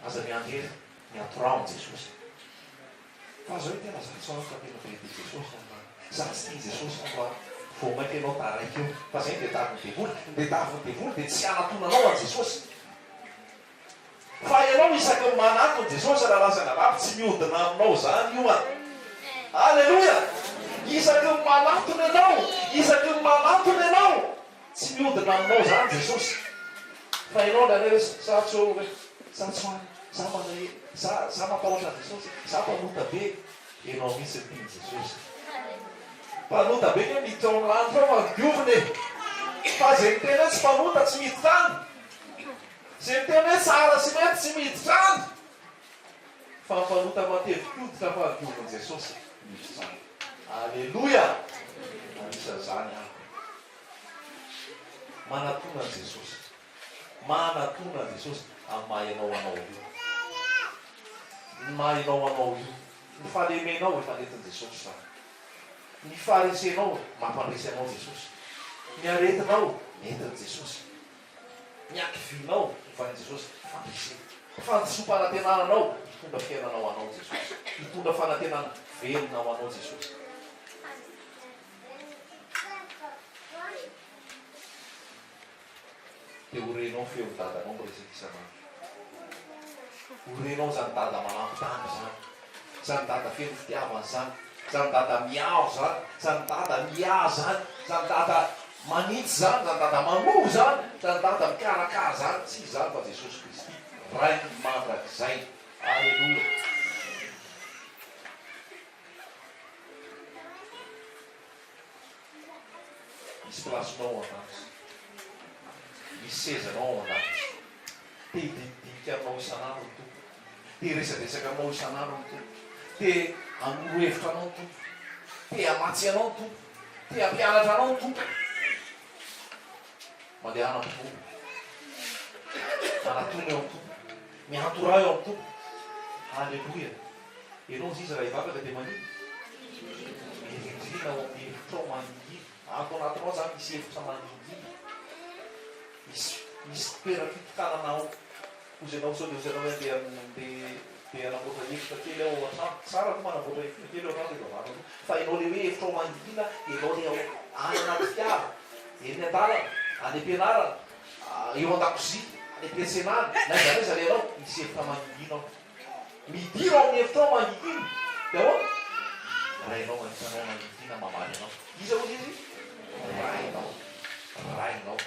aza miangery miatorao an' jesosy fa zao hoe tena zatsaraka tena bebe jesosy zany tsy tia jesosy fa vo mainky ianao taraiky eo fa zay de daviny devoly de daviny devoly de tsy anatonanao an' jesosy fa ianao isaky manatony jesosy raha lasana tsy miodina aminao zany io a alleloia isaky manatony ianao isaky manatony ianao tsy miodina aminao zany jesosy fa ianao la hoe sa tsy hoe sa tsy hoany za manahe za matahotra jesosy za mpanota be ianao misy mpiny jesosy mpanota be ke miditra ao lany fa mandioviny fa zay ny tena hoe tsy mpanota tsy miditra any zay ny tena hoe tsara sy mety tsy miditra any fa mpanota matevikodotra fa dioviny jesosy miditra any alleloia anisany zany ako manatona an' jesosy manatona an' jesosy amin'ny maha ianao anao io ny maha ianao anao io ny fahalemenao efa netin' jesosy zany ny faharesenao mampandresy anao jesosy ny aretinao netin' jesosy ny akivinao efa ny jesosy fandresena fandisom-panatenananao hitondra fiainanao anao jesosy hitondra fanatenana velonao anao jesosy dia horenao feo ny dadanao miresaky isanandro horenao zany dada manampitany zany zany dada feno fitiavany zany zany dada miao zany zany dada mia zany zany dada manitsy zany zany dada manovo zany zany dada mikarakara zany tsy zany fa jesosy kristy ray mandrak'izay. Alleloia. Misy plasinao anazy, misy sezanao anazy, te hidinika aminao isan'andro ny tompo, te resadresaka aminao isan'andro ny tompo, te hanoro hevitra anao ny tompo, te hamatsy anao ny tompo, te hampianatra anao ny tompo. Mandeha anampo tompo, anatony eo amin'ny tompo, miantora eo amin'ny tompo. Alleloia. Ianao izy raha hivavaka dia manino mirindrina ao amin'ny hevitrao maningina. Ato anatinao zany misy hevitra maningina, misy toeram-pitokananao. Ozy anao sao dia ozy anao dia hanamboatra hevitra kely ao an-trano. Tsara no manamboatra hevitra kely ao an-trano dia vavana. Fa ianao le hoe hevitrao maningina, ianao le any anaty fiara, eny an-dalana, any am-pianarana, eo an-dakozia, any am-piantsenany, na iza le ianao misy hevitra maningina ao. Midira amin'ny hevitrao maningina dia ahoana? Rainao manitanao maningina mamaly anao. Iza ozy izy? Rainao.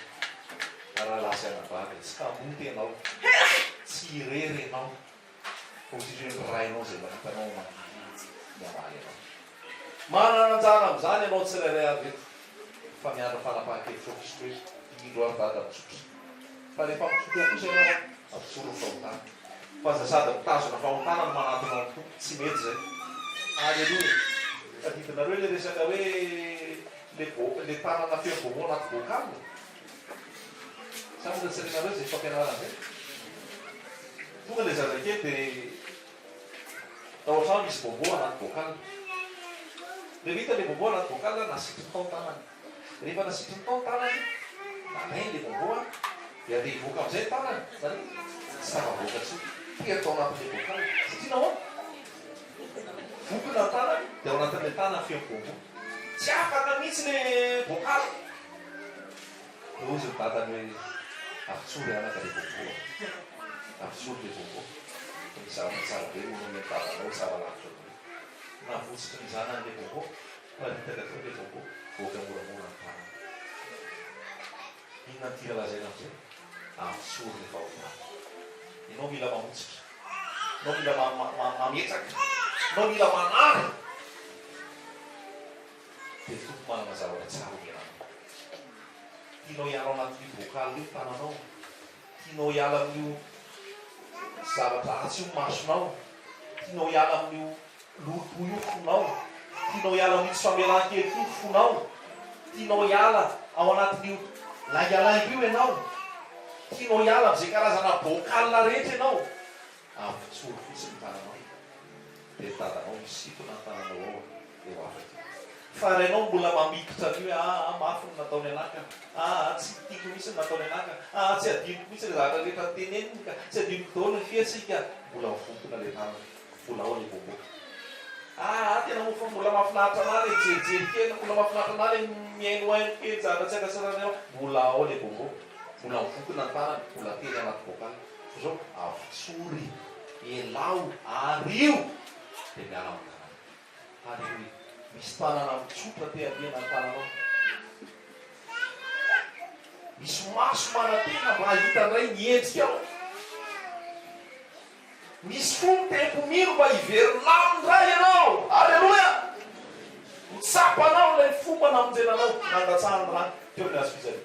Raha lasa anabavy, tsy kamoty ianao, tsy irery ianao. Ozy izy hoe rainao izay manitanao maningina mamaly anao. Manana anjara amin'izany ianao tsirairay avy eto. Fa miandra fanapahan-kevitra ao Kristy hoe indro ary dada mitsotra. Fa rehefa mitsotra kosa ianao ampitsoro ny fahotana. Fa zazady mitazona fahotana no manatona ny tompo, tsy mety zay. Alleloia. Tadidinareo le resaka hoe le tanana fiam-bomo anaty voankazo. Samy retserenareo zay fampianarana zay. Tonga le zazakely dia tao an-trano misy bobo anaty voankazo. Le vita le bobo anaty voankazo nasitry tao tanany. Rehefa nasitry ny tao tanany, nalainy le bobo dia andeha hivoaka amin'izay tanany. Zany tsy tafavoaka tsy tery tao anatin'le voankazo. Satria nahoana? Vokona ny tanany dia ao anatin'le tanany fiam-bobo. Tsy afaka mihitsy le voankazo. Dia ozy ny dadany hoe avitsory anaka le bobo. Avitsory le bobo. Ny zava-tsara be no ny dadanao tsara lavitra be. Navotsitry ny zanany le bobo, fa nitaka teo le bobo, voaka moramora ny tanany. Inona ny tira lazaina amin'izay? Avitsory le fahotana. Ianao mila mamotsitra, ianao mila mametraka, ianao mila manary. Dia tompo manana zavatra tsara ianao. Tianao hiala anatin'io voankazo io tananao, tianao hiala amin'io zavatra ratsy io masonao, tianao hiala amin'io loto io fonao, tianao hiala amin'io tsy famelan-kely io fonao, tianao hiala ao anatin'io laingalaingo io ianao, tianao hiala amin'izay karazana bokalina rehetra ianao. Avitsory fotsiny ny tananao. Dia dadanao misitona ny tananao ao dia ho afaka. Fa rainao mbola mamikotra an'io mafy ny nataony anaka, tsy tiako mihitsy ny nataony anaka, tsy adinoko mihitsy le zavatra rehetra nyteneniny ka tsy adinoko daholo ny fiatsika. Mbola mivokona le tanana, mbola ao le bobo. Tena moa fa mbola mahafinaritra an'any jerijery kely, mbola mahafinaritra an'any miainoaino kely zavatra tsy akasarany ao. Mbola ao le bobo, mbola mivokona ny tanany, mbola teny anaty voankazo. Fa zao avitsory, elao, ario dia miala amin'ny tanana. Alleloia. Misy tanana mitsotra te abiana ny tananao. Misy maso manantena mba hitan'ray ny endrika ao. Misy fo tempomiro mba hiverinaminy ray ianao. Alleloia. Mitsapanao ilay fo manamonjenanao nandatsahany rany teo ny azo fizary.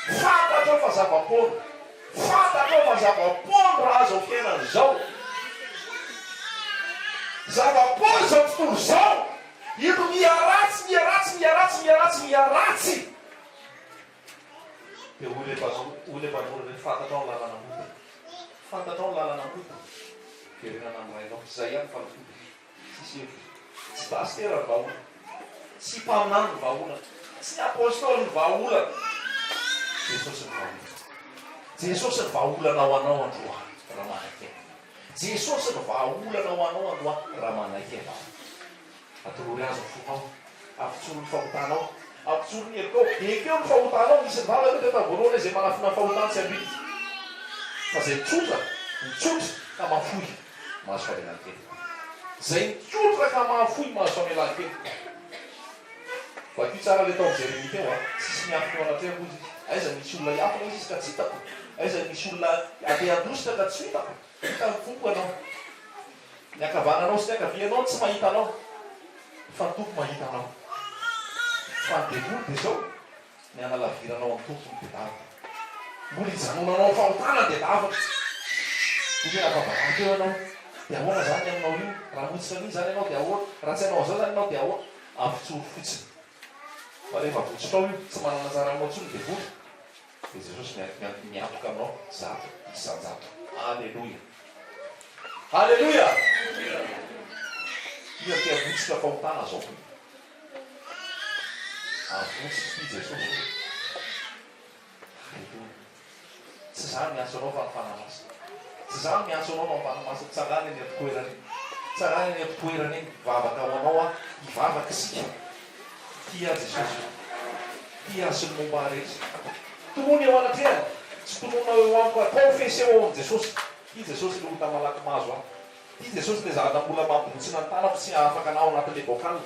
Fantatrao fa zava-poana, fantatrao fa zava-poana raha azo fiainana izao. Zava-poana izao tontolo izao. Ito miaratsy. Dia hoy le mpanorona hoe fantatrao ny lalana mody. Fantatrao ny lalana mody. Verenana amin'irainao. Izay ihany fanafody. Tsy pastera ny vahaolana, tsy mpaminany ny vahaolana, tsy apôstôly ny vahaolana. Jesosy ny vahaolana. Jesosy ny vahaolana ao anao androany raha manakena. Jesosy ny vahaolana ao anao androany raha manakena. Atolory azo ny fonao, avitsoro ny fahotanao, avitsoro ny helikao. Ekeo ny fahotanao, misy ny vala rehetra voalohany izay manafina fahotana tsy abidy. Fa izay mitsotra ka mahafoy mahazo famelan-kely. Izay mitsotra ka mahafoy mahazo famelan-kely. Vakio tsara le tao Jeremia teo, tsisy miafina ao anatrehako izy. Aiza misy olona hiafina izy ka tsy hitako. aiza misy olona ateandrositra ka tsy hita hita fompo anao ny akavananao sy ny akavianao tsy mahita anao fa ny tompo mahita anao fa ny devoly dia zao ny analaviranao amin'ny tompony dia davaka mbola hijanonanao fahotana dia davaka dia afavavaka eo anao dia ahoana zany aminao io raha motsika an'iny zany ianao dia ahoana raha tsy hainao zao zany ianao dia ahoana avitsoro fotsiny fa rehefa votsitrao io tsy manana tsara aminao tsony devoly dia jesosy miatoka aminao zato isan-jato alleloia alleloia ia tia votsika fahotana zao avotsika i jesosy alleloia tsy zany miantso anao fa nyfanamasy tsy zany miantso anao fa nyfanamasy tsarany ny ampitoerany tsarany ny ampitoerany iny vavaka ao anao a hivavaka sika tia jesosy tia sy ny momba rehetra tomony eo anatrehany tsy tomonao eo amiko confesse eo amin'ny jesosy ty jesosy le ota malaky mazo a ty jesosy le zadanambola mampibotsina ny tanako tsy afaka anao anatin'le bocal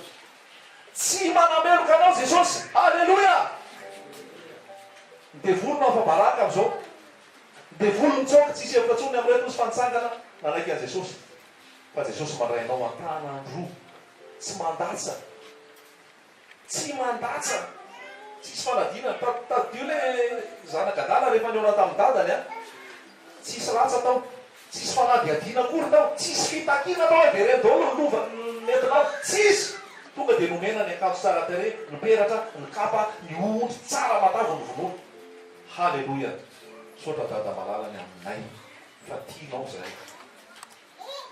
tsy manameloka anao jesosy alleloia devolonao fa baraka am'izao devoly mitsoka tsisy efaka tsony am'reto osy fantsangana nanaiky an jesosy fa jesosy mandrainao an-tanandro tsy mandatsa tsy mandatsa tsisy fanadina tadio le zanagadala rehefa niona tamin'ny dadany a tsisy ratsa tao tsisy fanadiadina akory tao tsisy fitakina tao de redolo lova netinao tsisy tonga de nomena ny akato tsara tere ny peratra ny kapa ny ondry tsara matavo ny vonono halleloia sotra dada malalany aminay fa tianao zay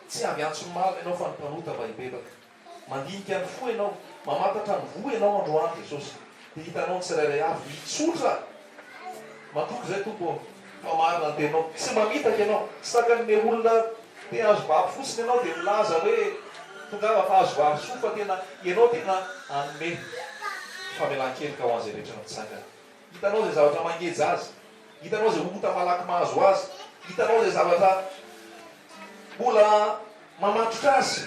tsy avy antsony maro ianao fa nympanota mba hibebaka mandinika ny fo ianao mamantatra ny vo ianao androany jesosy de hitanao ny tsirairay avy mitsotra matoky zay tompo fa marina tenao sy mamitaka ianao tsy takanyle olona te azo vavy fotsiny ianao de milaza hoe tongava fa azo vavy so fa tena ianao tena anome famelan-kelika ho an'izay rehetra mitsangana hitanao zay zavatra mangeja azy hitanao zay ota malaky mahazo azy hitanao zay zavatra mbola mamatrotra azy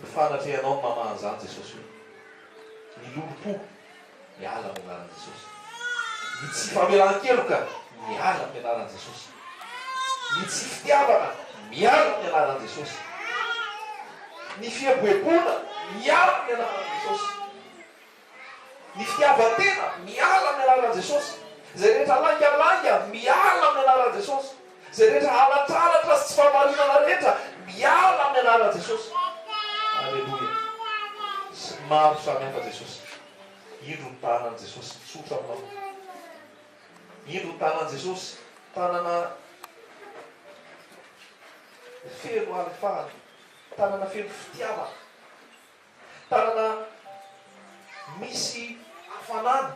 mifanatrehanao ny mamahany zany jesosy hoe ny lolo-po miala amin'ny anaran' jesosy ny tsy famelan-keloka miala amin'ny anaran' jesosy ny tsy fitiavana miala amin'ny anaran' jesosy ny fiaboebona miala amin'ny anaran' jesosy ny fitiavan-tena miala amin'ny anaran' jesosy zay rehetra langalanga miala amin'ny anaran' jesosy zay rehetra alatralatra sy tsy fahamarinana rehetra miala amin'ny anaran' jesosy alleloia sy maro samihafa jesosy indro ny tanan' jesosy mitsotra aminao indro ny tanan' jesosy tanana felo alefahany tanana felo fitiavana tanana misy hafanany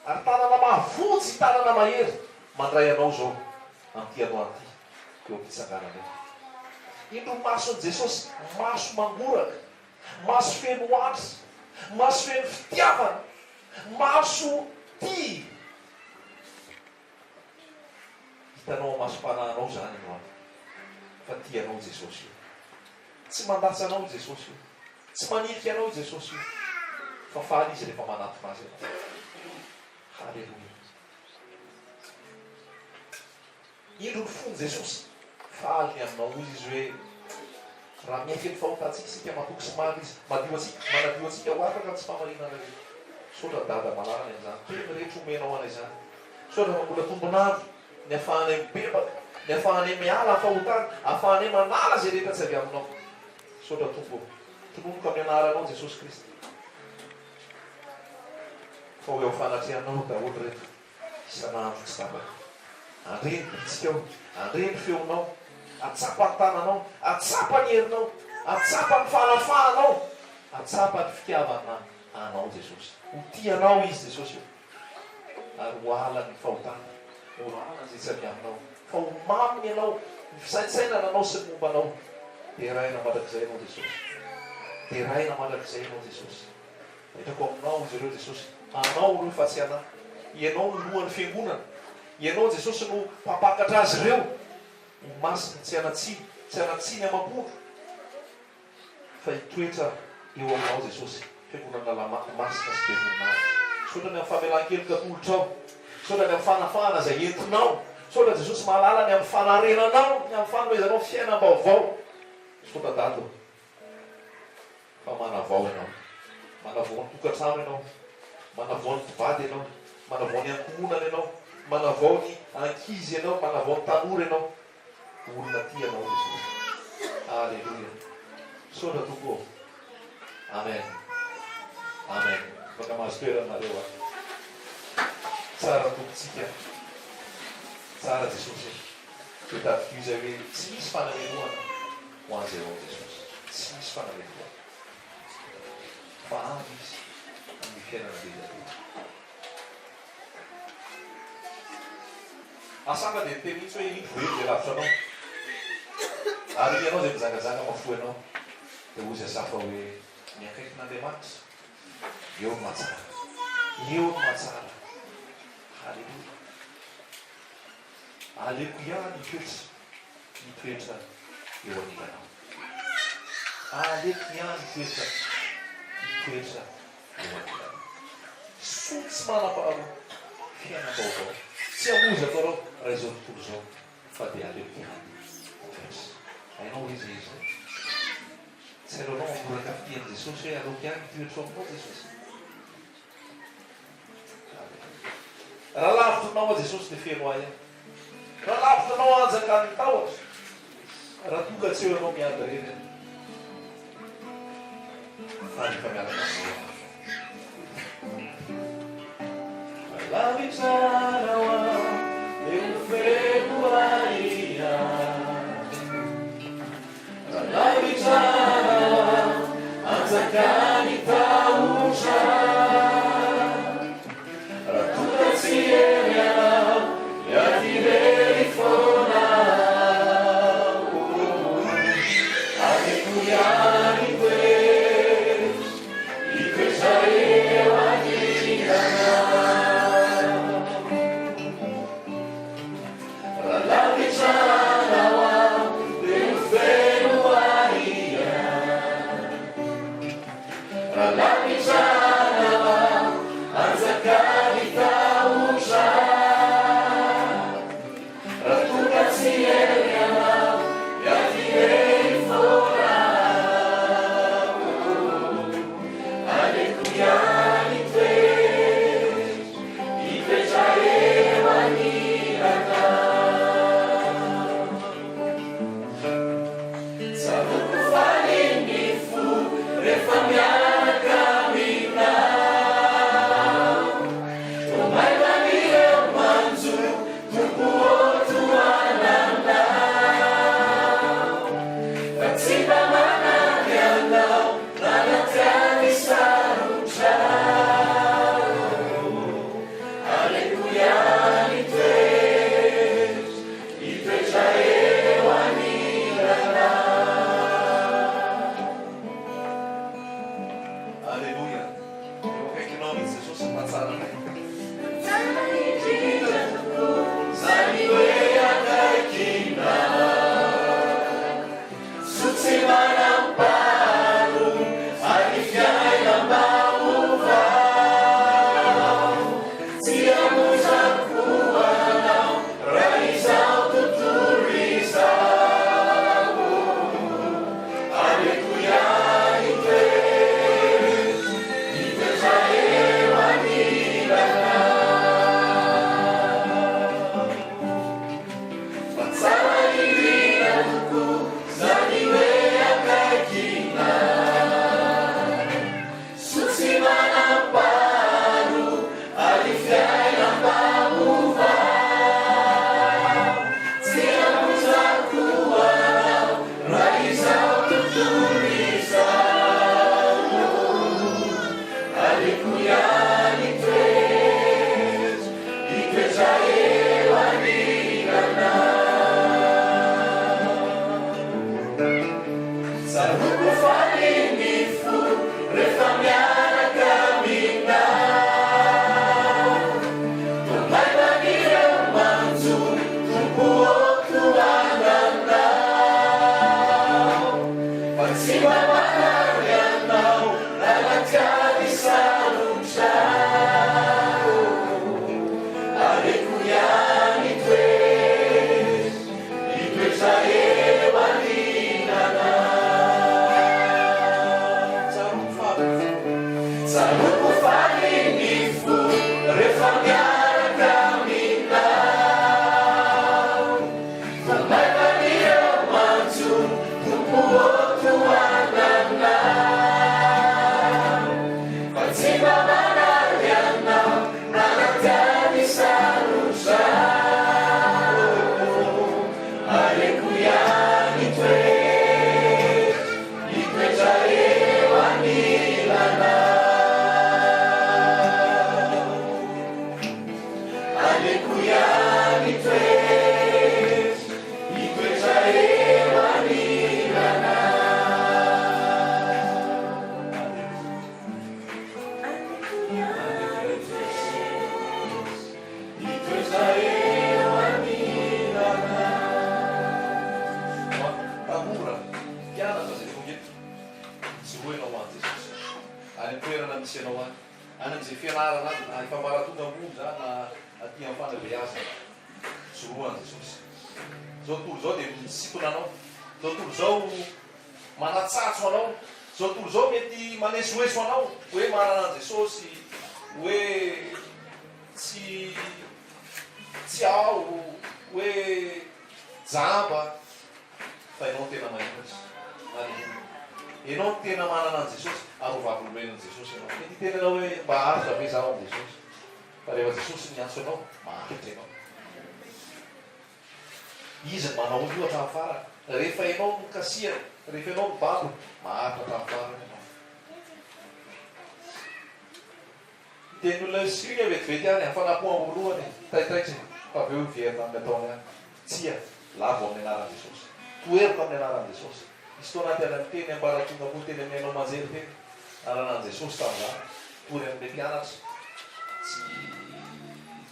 ary tanana mahavotsy tanana mahery mandray anao zao am'ty anoan'ty eo am-pitsanganana indro mason'i jesosy maso mangoraka maso feno andry maso feno fitiavana maso ty hitanao masom-panahnao zany anao fa tianao jesosy io tsy mandatsa anao jesosy io tsy maniriky anao jesosy io fa faly izy rehefa manatona azy anao halleloia indro ny fony jesosy faly aminao izy hoe raha miaiky ny fahotantsika sika matoky sy maly izy madio atsika manadio atsika ho afaka tsy famarinana re sotra dada malalany an'izany teny rehetra omenao anay zany sotra fa mbola tombonandro ny afahanay mibebaka ny afahanay miala fahotana afahanay manala zay rehetra tsy avy aminao sotra tompo tononoka amin'ny anaranao jesosy kristy fa ho eo fanatrehanao daholo rehetra isanandro tsy tapaka andreny bitsika ao andreny feonao atsapa ny tananao atsapa ny herinao atsapa ny fanafahanao atsapa ny fitiavana anao jesosy ho tianao izy jesosy io ary ho ala ny fahotana ho ala zay tsy avy aminao fa ho maminy anao ny fisaintsainana anao sy ny mombanao de raina mandrak'izay anao jesosy de raina mandrak'izay anao jesosy etrako aminao izy ireo jesosy anao reo fa tsy ana ianao no lohan'ny fiangonana ianao jesosy no mpapakatra azy ireo masina tsy anatsiny amam-poro fa hitoetra eo aminao jesosy fiangonana masina sy devoninahitra sotra ny amin'ny famelan-keloka tolotrao sotra ny amin'ny fanafahana zay entinao sotra jesosy mahalala ny amin'ny fanarenanao ny amin'ny fanomezanao fiainam-baovao sotadato fa manavao ianao manavao ny tokantrano ianao manavao ny mpivady ianao manavao ny ankomonana ianao manavao ny ankizy ianao manavao ny tanora ianao olona ty ianao jesosy alleluia sotra tompo amen amen baka mahazo toeranareo a tsara tompotsika tsara jesosy de tadiko izay hoe tsy misy fanamenoana ho azy avao jesosy tsy misy fanamenoana fa avy izy amin'ny fiainana lezabe asanga de teny mihitsy hoe iny voely de lavitra anao ary ianao zay mizangazanga mafo ianao de ozy asafa hoe miakaikin'andriamanitra eo ny mahatsara eo ny mahatsara halleluia alleluia nitoetra eo anilanao alleluia nitoetra eo anilanao sotsy manam-paharoa fiainam-baovao tsy amozako arao raha izao tontolo zao fa de alleluia nitoetra hainao izy izy tsy alohanao mamboraka fitiany jesosy hoe aloky any nitoetra aminao jesosy raha lavitranao a jesosy de feno ay raha lavitranao anjakany tahotra raha tonga tsy eo anao miady reny fa rehefa miaraka lavitsarao a de feno aia lavitsarao a anjakany tahotra Alleluia Tanora mpianatra zay fongeto tsy hoenao ho an' jesosy any toerana misy anao any an'izay fianarana any na efa maratonga ambony za na aty amin'ny fanabeazana soroan' jesosy zao tontolo zao dia misitona anao zao tontolo zao manatsatso anao zao tontolo zao mety manesoeso anao hoe manana an' jesosy hoe tsy ao hoe jamba fa ianao tena mahinatsy ianao tena manana an' jesosy arovavolomenan' jesosy ianao mety tena anao hoe mba haritra be zaho an' jesosy fa rehefa jesosy miantso anao maharitra ianao izy ny manao io hatramin'ny farany rehefa ianao no kasiana rehefa ianao no babo maharitra hatramin'ny farany ianao teny olona skrika vetivety any fanapoam-boalohany taitraitra fa aveo verina amin'ny ataony any tsia lavo amin'ny anaran'i jesosy toeriko amin'ny anaran'i jesosy misy tao anaty any amin'ny teny ambaratonga koa teny amin'ny ainao manjery teny anaran'i jesosy tamin'izany tory amin'ny mpianatra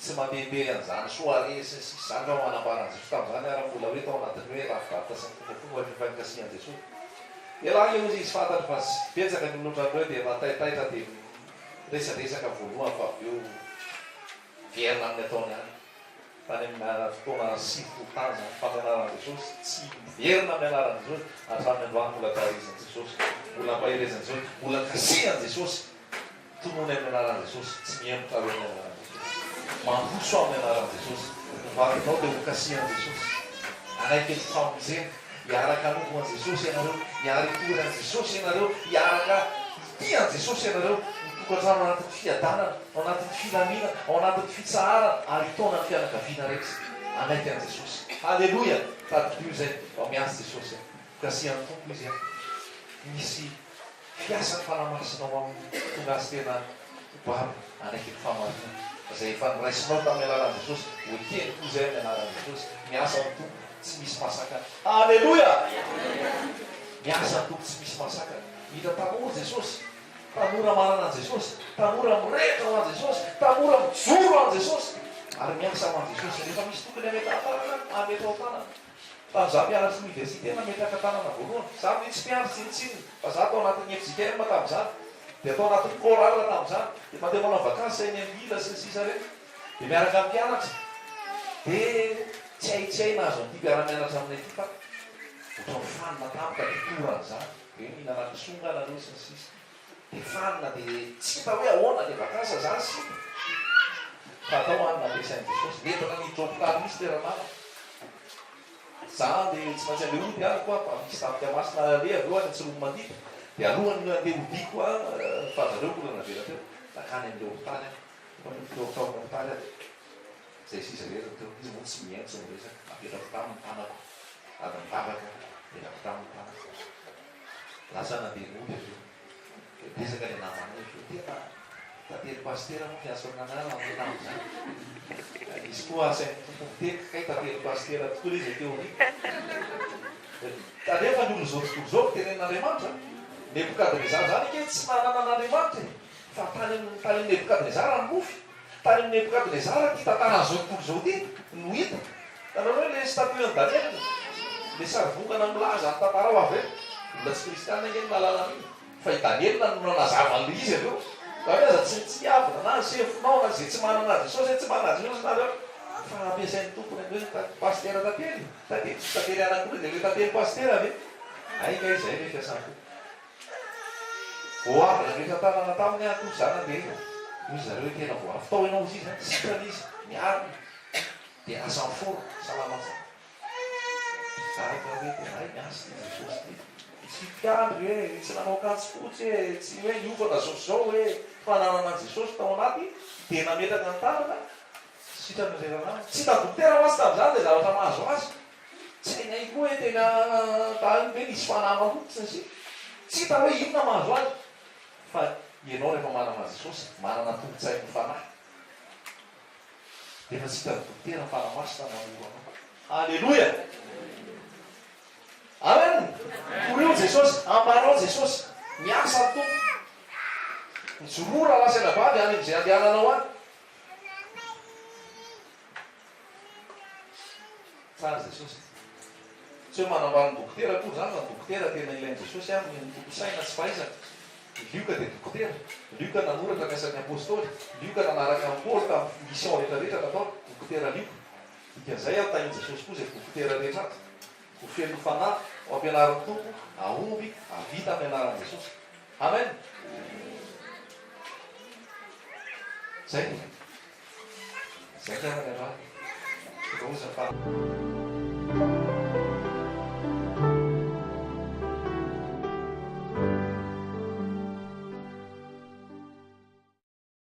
tsy mandehandeha an'izany soare sy zany fa manambaran'i jesosy tamin'izany ara-mbola hoe tao anatiny hoe rafivarita sy nyfofofoa mifankasian'i jesosy ialahy io izy fantatra fa betsaka ny olondrano hoe dia mataitaitra dia resaresaka voalohany fa aveo verina amin'ny ataony any tany amin'ny fotoana sivifolo tany faminaran'i jesosy tsy verina amin'ny anaran'i jesosy hatramin'ny androany mbola tahirizan'i jesosy mbola mpahirizan'i jesosy mbola kasian'i jesosy tonony amin'ny anaran'i jesosy tsy miembotra hoe amin'ny anaran'i jesosy mamboso amin'ny anaran'i jesosy vakinao dia ho kasian'i jesosy anaiky ny famonjena hiaraka anovoan'i jesosy ianareo hiaritory an'i jesosy ianareo hiaraka itian'i jesosy ianareo tokantrano ao anatin'ny fiadanana ao anatin'ny filamina ao anatin'ny fitsahara ary taona ny fianakaviana rehetra anaiky an'i jesosy halleloia tadikio zay ao miasy jesosy kasian'ny tompo izy misy fiasany fanamasinao amin'ny tonga azy tena babo anaiky ny famarina zay efa niraisinao tamin'ny anaran'i jesosy ho teny koa zay amin'ny anaran'i jesosy miasa ny tompo tsy misy masakany halleloia miasa ny tompo tsy misy masakany hita tanora jesosy tanora manana an' jesosy tanora mirehitra ho an' jesosy tanora mijoro an' jesosy ary miasa ho an' jesosy rehefa misy tokony ametratanana ametrao tanana tamin'izah mpianatry université nametraka tanana voalohany za hoe tsy mpianatry tsinitsiny fa za tao anatin'ny FJKM tamin'izany dia atao anatin'ny choral tamin'izany dia mandeha manao vakansy sainy ambila sy ny sisa reny dia miaraka amin'ny mpianatra dia tsy haitsy nahazo an'ity mpiara-mianatra amin'ny aty fa ohatrany fanina tampoka dia toran'izany hoe mihinana kisonga nareo sy ny sisa dia fanina dia tsy hita hoe ahoana le vakansa zany sy fa atao anina ampiasain'i jesosy netana ny tropicaly misy teranana zany dia tsy maintsy andeha ody any koa fa misy tapika masina le aveo any tsy romo mandita dia alohany andeha ody koa fa zareo mbola navela teo nakany amin'le hopitaly any le hopitaly any zay sisa rehetra teo izy moa tsy mientso nyresaka apetrako tamin'ny tanako ary mivavaka apetrako tamin'ny tanako lasa nandeha ody aveo desaka le namana hoe tena tatery pastera moa fiasa amin'anara amin'ny tamin'izany izy koa asain'ny tompomiteny kay tatery pastera tokoa izy teo ry kanefa ny olo zao tontolo zao tenen'andriamanitra nebokadnezara zany ke tsy manana an'andriamanitra fa tany amin'ny nebokadnezara ny mofy tany amin'ny nebokadnezara ty tantarany zao tontolo zao ty no hita tanao hoe le statuen'ny Daniel le sarivongana milaza ny tantara ho avy mbola tsy kristianina nge ny mahalala an'iny fa i Daniel no nazavany izy aveo fa hoe aza tsy miavina na sefinao na zay tsy manana jesosy tsy manana jesosy nareo fa ampiasain'ny tompony hoe pastera tately tately anak'olo dia le tately pastera ave aika izay le fiasany tompo voavy rehefa tanana taminy ato zany andeha izy zareo hoe tena voavy tao ianao izy izy sitrany izy miarina dia asan'ny foro salamasana zaraka hoe tena hay miasa ty jesosy ty tsy mpiandry hoe tsy nanao kansy fotsy hoe tsy hoe niovana zao hoe fananana an' jesosy tao anaty dia nametraka ny tanana sitrany rerana tsy tadokotera masy tamin'izany dia zavatra mahazo azy tsy ainay koa hoe tena tahany hoe nisy fanamahotsiny sy tsy hita hoe inona mahazo azy fa ianao rehefa manana jesosy manana tombontsainy ny fanahy dia efa tsy hita dokotera ny fanamasina namoro anao alleloia amen korio jesosy ambarao jesosy miasa ny tompo Mijorora lasana vavy any am'izay andehananao any. Tsara Jesosy. Tsy hoe manambany dokotera koa zany, na dokotera tena ilain'i Jesosy amin'ny tomposaina sy fahaizana. Lioka dia dokotera, lioka nanoratra ny asan'ny apôstôly, lioka nanaraka amin'ny Paoly tamin'ny mission rehetrarehetra natao, dokotera lioka. Dikan'izay aho tahin'i Jesosy koa izay dokotera rehetra ato. Ho feno fanahy, ho ampianarin'ny tompo, ahomby, avita amin'ny anaran'i Jesosy. Amen. Zay. Zay kiarany avany. Rosa fa.